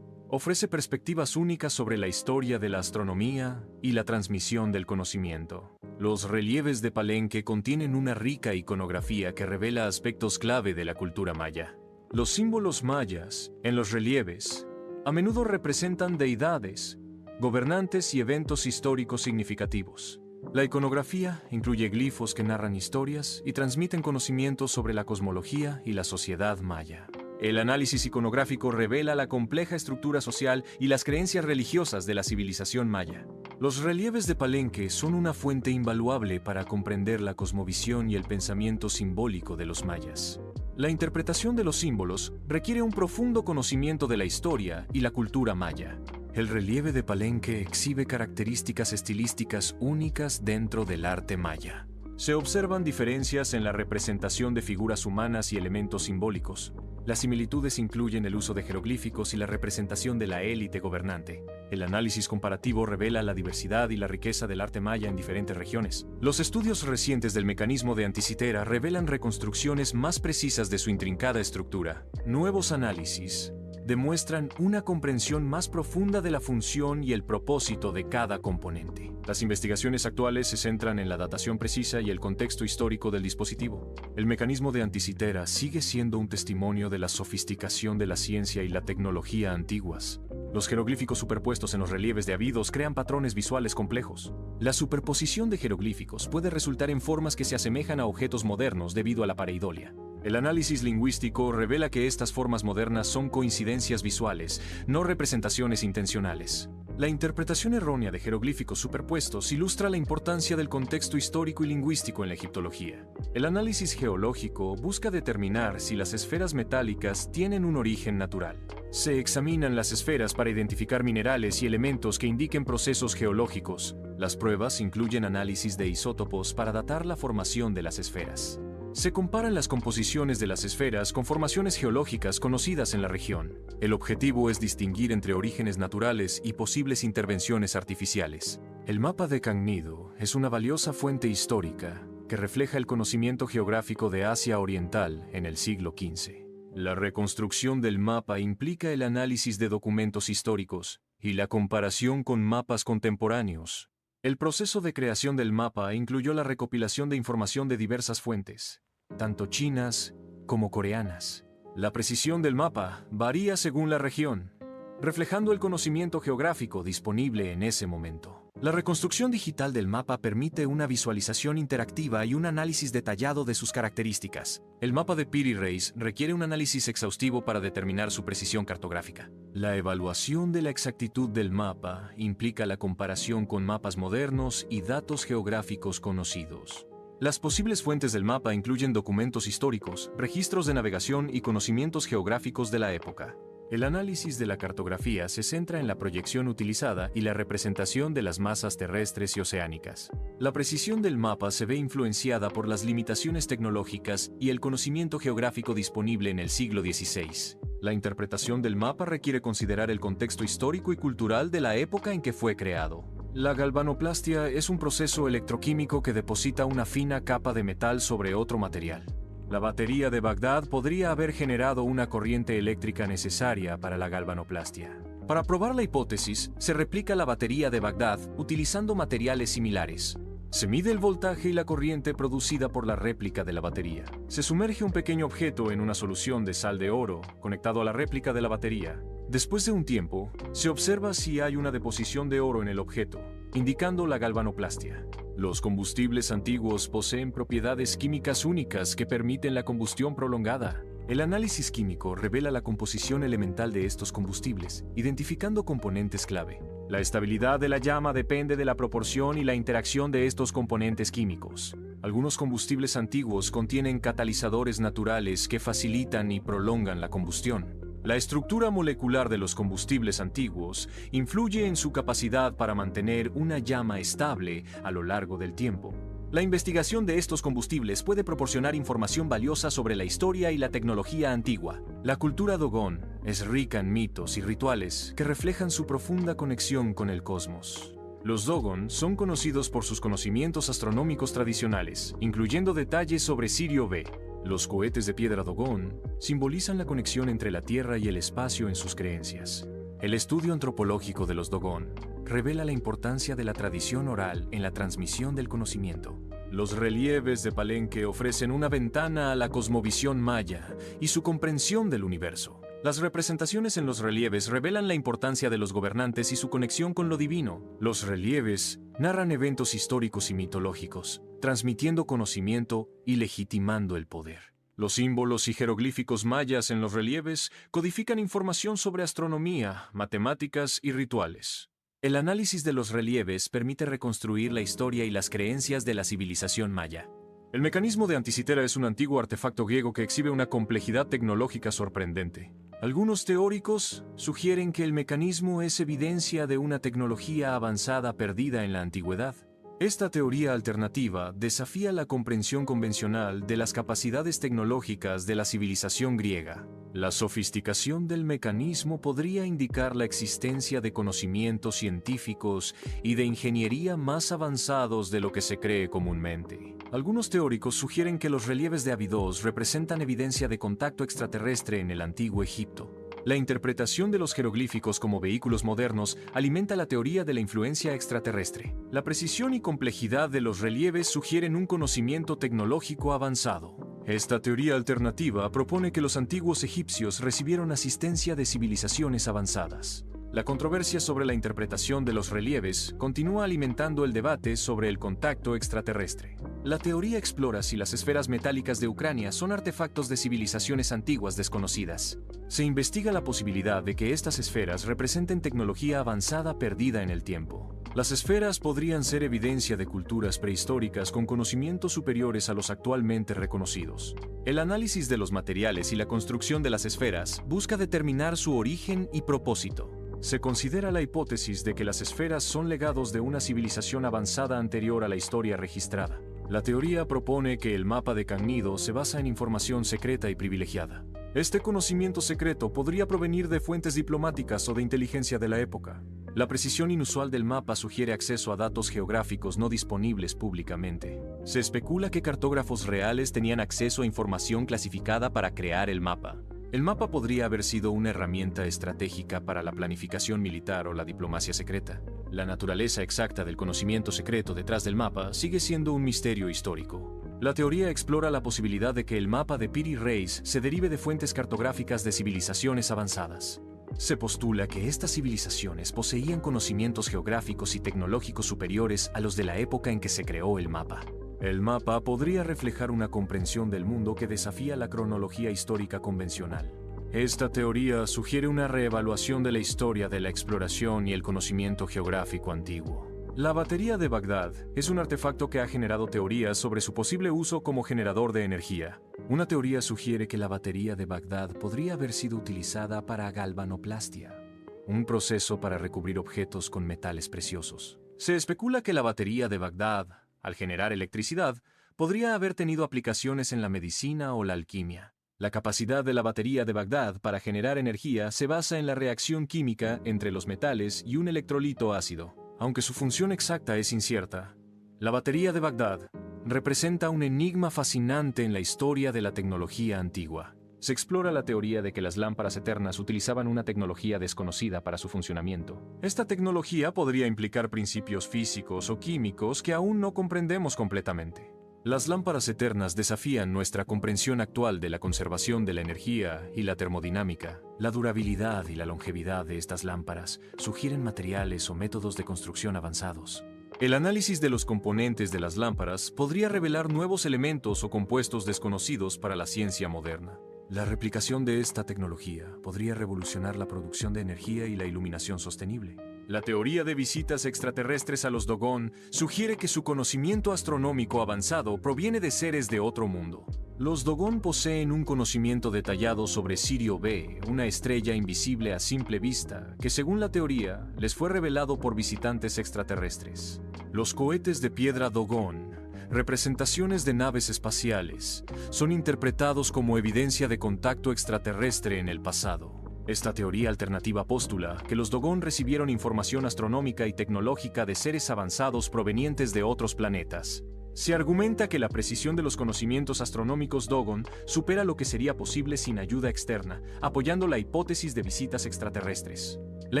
ofrece perspectivas únicas sobre la historia de la astronomía y la transmisión del conocimiento. Los relieves de Palenque contienen una rica iconografía que revela aspectos clave de la cultura maya. Los símbolos mayas, en los relieves, a menudo representan deidades, gobernantes y eventos históricos significativos. La iconografía incluye glifos que narran historias y transmiten conocimientos sobre la cosmología y la sociedad maya. El análisis iconográfico revela la compleja estructura social y las creencias religiosas de la civilización maya. Los relieves de Palenque son una fuente invaluable para comprender la cosmovisión y el pensamiento simbólico de los mayas. La interpretación de los símbolos requiere un profundo conocimiento de la historia y la cultura maya. El relieve de Palenque exhibe características estilísticas únicas dentro del arte maya. Se observan diferencias en la representación de figuras humanas y elementos simbólicos. Las similitudes incluyen el uso de jeroglíficos y la representación de la élite gobernante. El análisis comparativo revela la diversidad y la riqueza del arte maya en diferentes regiones. Los estudios recientes del mecanismo de Anticitera revelan reconstrucciones más precisas de su intrincada estructura. Nuevos análisis demuestran una comprensión más profunda de la función y el propósito de cada componente. Las investigaciones actuales se centran en la datación precisa y el contexto histórico del dispositivo. El mecanismo de Anticitera sigue siendo un testimonio de la sofisticación de la ciencia y la tecnología antiguas. Los jeroglíficos superpuestos en los relieves de Abidos crean patrones visuales complejos. La superposición de jeroglíficos puede resultar en formas que se asemejan a objetos modernos debido a la pareidolia. El análisis lingüístico revela que estas formas modernas son coincidencias visuales, no representaciones intencionales. La interpretación errónea de jeroglíficos superpuestos ilustra la importancia del contexto histórico y lingüístico en la egiptología. El análisis geológico busca determinar si las esferas metálicas tienen un origen natural. Se examinan las esferas para identificar minerales y elementos que indiquen procesos geológicos. Las pruebas incluyen análisis de isótopos para datar la formación de las esferas. Se comparan las composiciones de las esferas con formaciones geológicas conocidas en la región. El objetivo es distinguir entre orígenes naturales y posibles intervenciones artificiales. El mapa de Cagnido es una valiosa fuente histórica que refleja el conocimiento geográfico de Asia Oriental en el siglo XV. La reconstrucción del mapa implica el análisis de documentos históricos y la comparación con mapas contemporáneos. El proceso de creación del mapa incluyó la recopilación de información de diversas fuentes, tanto chinas como coreanas. La precisión del mapa varía según la región, reflejando el conocimiento geográfico disponible en ese momento. La reconstrucción digital del mapa permite una visualización interactiva y un análisis detallado de sus características. El mapa de Piri Reis requiere un análisis exhaustivo para determinar su precisión cartográfica. La evaluación de la exactitud del mapa implica la comparación con mapas modernos y datos geográficos conocidos. Las posibles fuentes del mapa incluyen documentos históricos, registros de navegación y conocimientos geográficos de la época. El análisis de la cartografía se centra en la proyección utilizada y la representación de las masas terrestres y oceánicas. La precisión del mapa se ve influenciada por las limitaciones tecnológicas y el conocimiento geográfico disponible en el siglo XVI. La interpretación del mapa requiere considerar el contexto histórico y cultural de la época en que fue creado. La galvanoplastia es un proceso electroquímico que deposita una fina capa de metal sobre otro material. La batería de Bagdad podría haber generado una corriente eléctrica necesaria para la galvanoplastia. Para probar la hipótesis, se replica la batería de Bagdad utilizando materiales similares. Se mide el voltaje y la corriente producida por la réplica de la batería. Se sumerge un pequeño objeto en una solución de sal de oro conectado a la réplica de la batería. Después de un tiempo, se observa si hay una deposición de oro en el objeto, indicando la galvanoplastia. Los combustibles antiguos poseen propiedades químicas únicas que permiten la combustión prolongada. El análisis químico revela la composición elemental de estos combustibles, identificando componentes clave. La estabilidad de la llama depende de la proporción y la interacción de estos componentes químicos. Algunos combustibles antiguos contienen catalizadores naturales que facilitan y prolongan la combustión. La estructura molecular de los combustibles antiguos influye en su capacidad para mantener una llama estable a lo largo del tiempo. La investigación de estos combustibles puede proporcionar información valiosa sobre la historia y la tecnología antigua. La cultura Dogon es rica en mitos y rituales que reflejan su profunda conexión con el cosmos. Los Dogon son conocidos por sus conocimientos astronómicos tradicionales, incluyendo detalles sobre Sirio B. Los cohetes de piedra Dogon simbolizan la conexión entre la Tierra y el espacio en sus creencias. El estudio antropológico de los Dogon revela la importancia de la tradición oral en la transmisión del conocimiento. Los relieves de Palenque ofrecen una ventana a la cosmovisión maya y su comprensión del universo. Las representaciones en los relieves revelan la importancia de los gobernantes y su conexión con lo divino. Los relieves narran eventos históricos y mitológicos, transmitiendo conocimiento y legitimando el poder. Los símbolos y jeroglíficos mayas en los relieves codifican información sobre astronomía, matemáticas y rituales. El análisis de los relieves permite reconstruir la historia y las creencias de la civilización maya. El mecanismo de Anticitera es un antiguo artefacto griego que exhibe una complejidad tecnológica sorprendente. Algunos teóricos sugieren que el mecanismo es evidencia de una tecnología avanzada perdida en la antigüedad. Esta teoría alternativa desafía la comprensión convencional de las capacidades tecnológicas de la civilización griega. La sofisticación del mecanismo podría indicar la existencia de conocimientos científicos y de ingeniería más avanzados de lo que se cree comúnmente. Algunos teóricos sugieren que los relieves de Abidos representan evidencia de contacto extraterrestre en el antiguo Egipto. La interpretación de los jeroglíficos como vehículos modernos alimenta la teoría de la influencia extraterrestre. La precisión y complejidad de los relieves sugieren un conocimiento tecnológico avanzado. Esta teoría alternativa propone que los antiguos egipcios recibieron asistencia de civilizaciones avanzadas. La controversia sobre la interpretación de los relieves continúa alimentando el debate sobre el contacto extraterrestre. La teoría explora si las esferas metálicas de Ucrania son artefactos de civilizaciones antiguas desconocidas. Se investiga la posibilidad de que estas esferas representen tecnología avanzada perdida en el tiempo. Las esferas podrían ser evidencia de culturas prehistóricas con conocimientos superiores a los actualmente reconocidos. El análisis de los materiales y la construcción de las esferas busca determinar su origen y propósito. Se considera la hipótesis de que las esferas son legados de una civilización avanzada anterior a la historia registrada. La teoría propone que el mapa de Cagnido se basa en información secreta y privilegiada. Este conocimiento secreto podría provenir de fuentes diplomáticas o de inteligencia de la época. La precisión inusual del mapa sugiere acceso a datos geográficos no disponibles públicamente. Se especula que cartógrafos reales tenían acceso a información clasificada para crear el mapa. El mapa podría haber sido una herramienta estratégica para la planificación militar o la diplomacia secreta. La naturaleza exacta del conocimiento secreto detrás del mapa sigue siendo un misterio histórico. La teoría explora la posibilidad de que el mapa de Piri Reis se derive de fuentes cartográficas de civilizaciones avanzadas. Se postula que estas civilizaciones poseían conocimientos geográficos y tecnológicos superiores a los de la época en que se creó el mapa. El mapa podría reflejar una comprensión del mundo que desafía la cronología histórica convencional. Esta teoría sugiere una reevaluación de la historia de la exploración y el conocimiento geográfico antiguo. La batería de Bagdad es un artefacto que ha generado teorías sobre su posible uso como generador de energía. Una teoría sugiere que la batería de Bagdad podría haber sido utilizada para galvanoplastia, un proceso para recubrir objetos con metales preciosos. Se especula que la batería de Bagdad, al generar electricidad, podría haber tenido aplicaciones en la medicina o la alquimia. La capacidad de la batería de Bagdad para generar energía se basa en la reacción química entre los metales y un electrolito ácido. Aunque su función exacta es incierta, la batería de Bagdad representa un enigma fascinante en la historia de la tecnología antigua. Se explora la teoría de que las lámparas eternas utilizaban una tecnología desconocida para su funcionamiento. Esta tecnología podría implicar principios físicos o químicos que aún no comprendemos completamente. Las lámparas eternas desafían nuestra comprensión actual de la conservación de la energía y la termodinámica. La durabilidad y la longevidad de estas lámparas sugieren materiales o métodos de construcción avanzados. El análisis de los componentes de las lámparas podría revelar nuevos elementos o compuestos desconocidos para la ciencia moderna. La replicación de esta tecnología podría revolucionar la producción de energía y la iluminación sostenible. La teoría de visitas extraterrestres a los Dogon sugiere que su conocimiento astronómico avanzado proviene de seres de otro mundo. Los Dogon poseen un conocimiento detallado sobre Sirio B, una estrella invisible a simple vista, que según la teoría les fue revelado por visitantes extraterrestres. Los cohetes de piedra Dogon, representaciones de naves espaciales, son interpretados como evidencia de contacto extraterrestre en el pasado. Esta teoría alternativa postula que los Dogon recibieron información astronómica y tecnológica de seres avanzados provenientes de otros planetas. Se argumenta que la precisión de los conocimientos astronómicos Dogon supera lo que sería posible sin ayuda externa, apoyando la hipótesis de visitas extraterrestres. La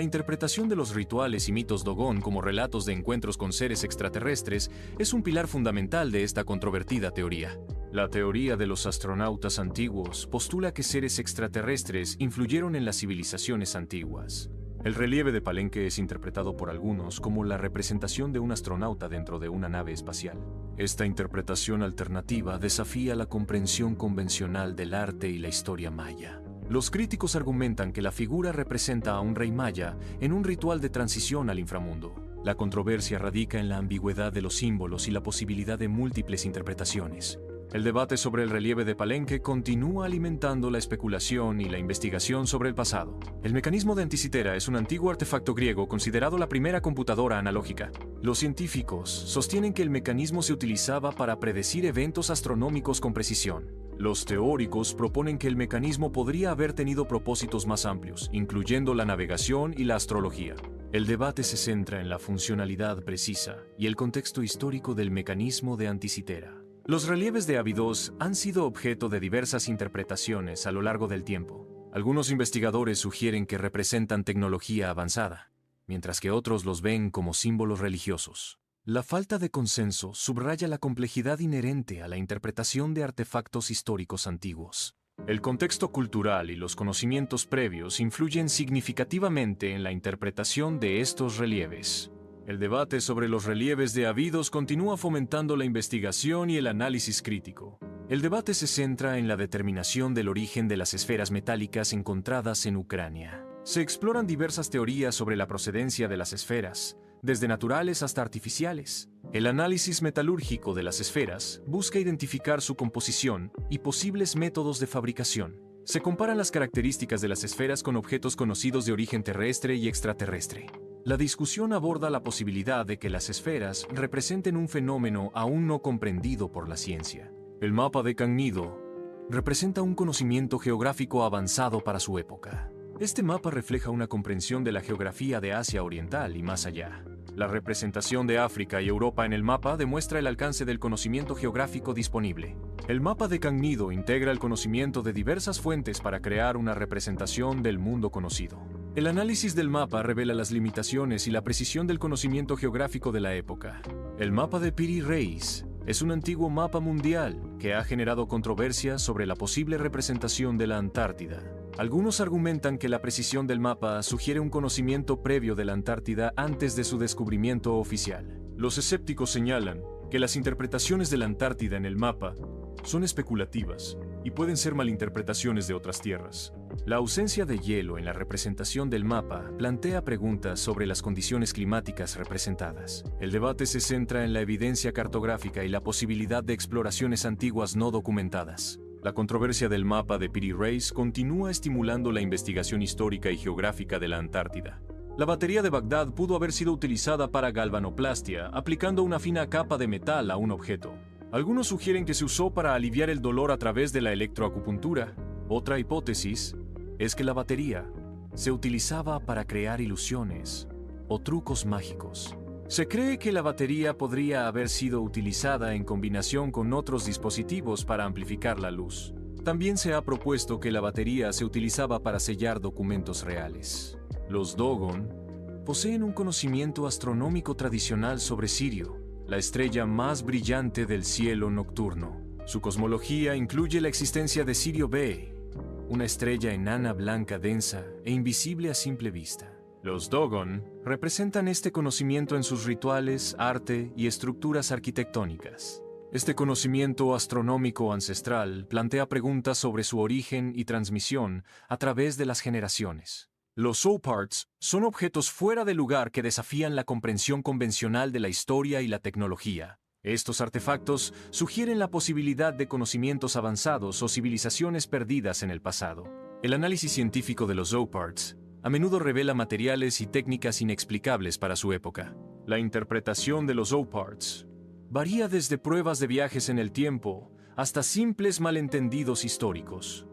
interpretación de los rituales y mitos Dogon como relatos de encuentros con seres extraterrestres es un pilar fundamental de esta controvertida teoría. La teoría de los astronautas antiguos postula que seres extraterrestres influyeron en las civilizaciones antiguas. El relieve de Palenque es interpretado por algunos como la representación de un astronauta dentro de una nave espacial. Esta interpretación alternativa desafía la comprensión convencional del arte y la historia maya. Los críticos argumentan que la figura representa a un rey maya en un ritual de transición al inframundo. La controversia radica en la ambigüedad de los símbolos y la posibilidad de múltiples interpretaciones. El debate sobre el relieve de Palenque continúa alimentando la especulación y la investigación sobre el pasado. El mecanismo de Anticitera es un antiguo artefacto griego considerado la primera computadora analógica. Los científicos sostienen que el mecanismo se utilizaba para predecir eventos astronómicos con precisión. Los teóricos proponen que el mecanismo podría haber tenido propósitos más amplios, incluyendo la navegación y la astrología. El debate se centra en la funcionalidad precisa y el contexto histórico del mecanismo de Anticitera. Los relieves de Abidos han sido objeto de diversas interpretaciones a lo largo del tiempo. Algunos investigadores sugieren que representan tecnología avanzada, mientras que otros los ven como símbolos religiosos. La falta de consenso subraya la complejidad inherente a la interpretación de artefactos históricos antiguos. El contexto cultural y los conocimientos previos influyen significativamente en la interpretación de estos relieves. El debate sobre los relieves de Abidos continúa fomentando la investigación y el análisis crítico. El debate se centra en la determinación del origen de las esferas metálicas encontradas en Ucrania. Se exploran diversas teorías sobre la procedencia de las esferas, desde naturales hasta artificiales. El análisis metalúrgico de las esferas busca identificar su composición y posibles métodos de fabricación. Se comparan las características de las esferas con objetos conocidos de origen terrestre y extraterrestre. La discusión aborda la posibilidad de que las esferas representen un fenómeno aún no comprendido por la ciencia. El mapa de Cagnido representa un conocimiento geográfico avanzado para su época. Este mapa refleja una comprensión de la geografía de Asia Oriental y más allá. La representación de África y Europa en el mapa demuestra el alcance del conocimiento geográfico disponible. El mapa de Cagnido integra el conocimiento de diversas fuentes para crear una representación del mundo conocido. El análisis del mapa revela las limitaciones y la precisión del conocimiento geográfico de la época. El mapa de Piri Reis es un antiguo mapa mundial que ha generado controversias sobre la posible representación de la Antártida. Algunos argumentan que la precisión del mapa sugiere un conocimiento previo de la Antártida antes de su descubrimiento oficial. Los escépticos señalan que las interpretaciones de la Antártida en el mapa son especulativas y pueden ser malinterpretaciones de otras tierras. La ausencia de hielo en la representación del mapa plantea preguntas sobre las condiciones climáticas representadas. El debate se centra en la evidencia cartográfica y la posibilidad de exploraciones antiguas no documentadas. La controversia del mapa de Piri Reis continúa estimulando la investigación histórica y geográfica de la Antártida. La batería de Bagdad pudo haber sido utilizada para galvanoplastia, aplicando una fina capa de metal a un objeto. Algunos sugieren que se usó para aliviar el dolor a través de la electroacupuntura. Otra hipótesis es que la batería se utilizaba para crear ilusiones o trucos mágicos. Se cree que la batería podría haber sido utilizada en combinación con otros dispositivos para amplificar la luz. También se ha propuesto que la batería se utilizaba para sellar documentos reales. Los Dogon poseen un conocimiento astronómico tradicional sobre Sirio, la estrella más brillante del cielo nocturno. Su cosmología incluye la existencia de Sirio B, una estrella enana blanca densa e invisible a simple vista. Los Dogon representan este conocimiento en sus rituales, arte y estructuras arquitectónicas. Este conocimiento astronómico ancestral plantea preguntas sobre su origen y transmisión a través de las generaciones. Los Oparts son objetos fuera de lugar que desafían la comprensión convencional de la historia y la tecnología. Estos artefactos sugieren la posibilidad de conocimientos avanzados o civilizaciones perdidas en el pasado. El análisis científico de los Oparts a menudo revela materiales y técnicas inexplicables para su época. La interpretación de los Oparts varía desde pruebas de viajes en el tiempo hasta simples malentendidos históricos.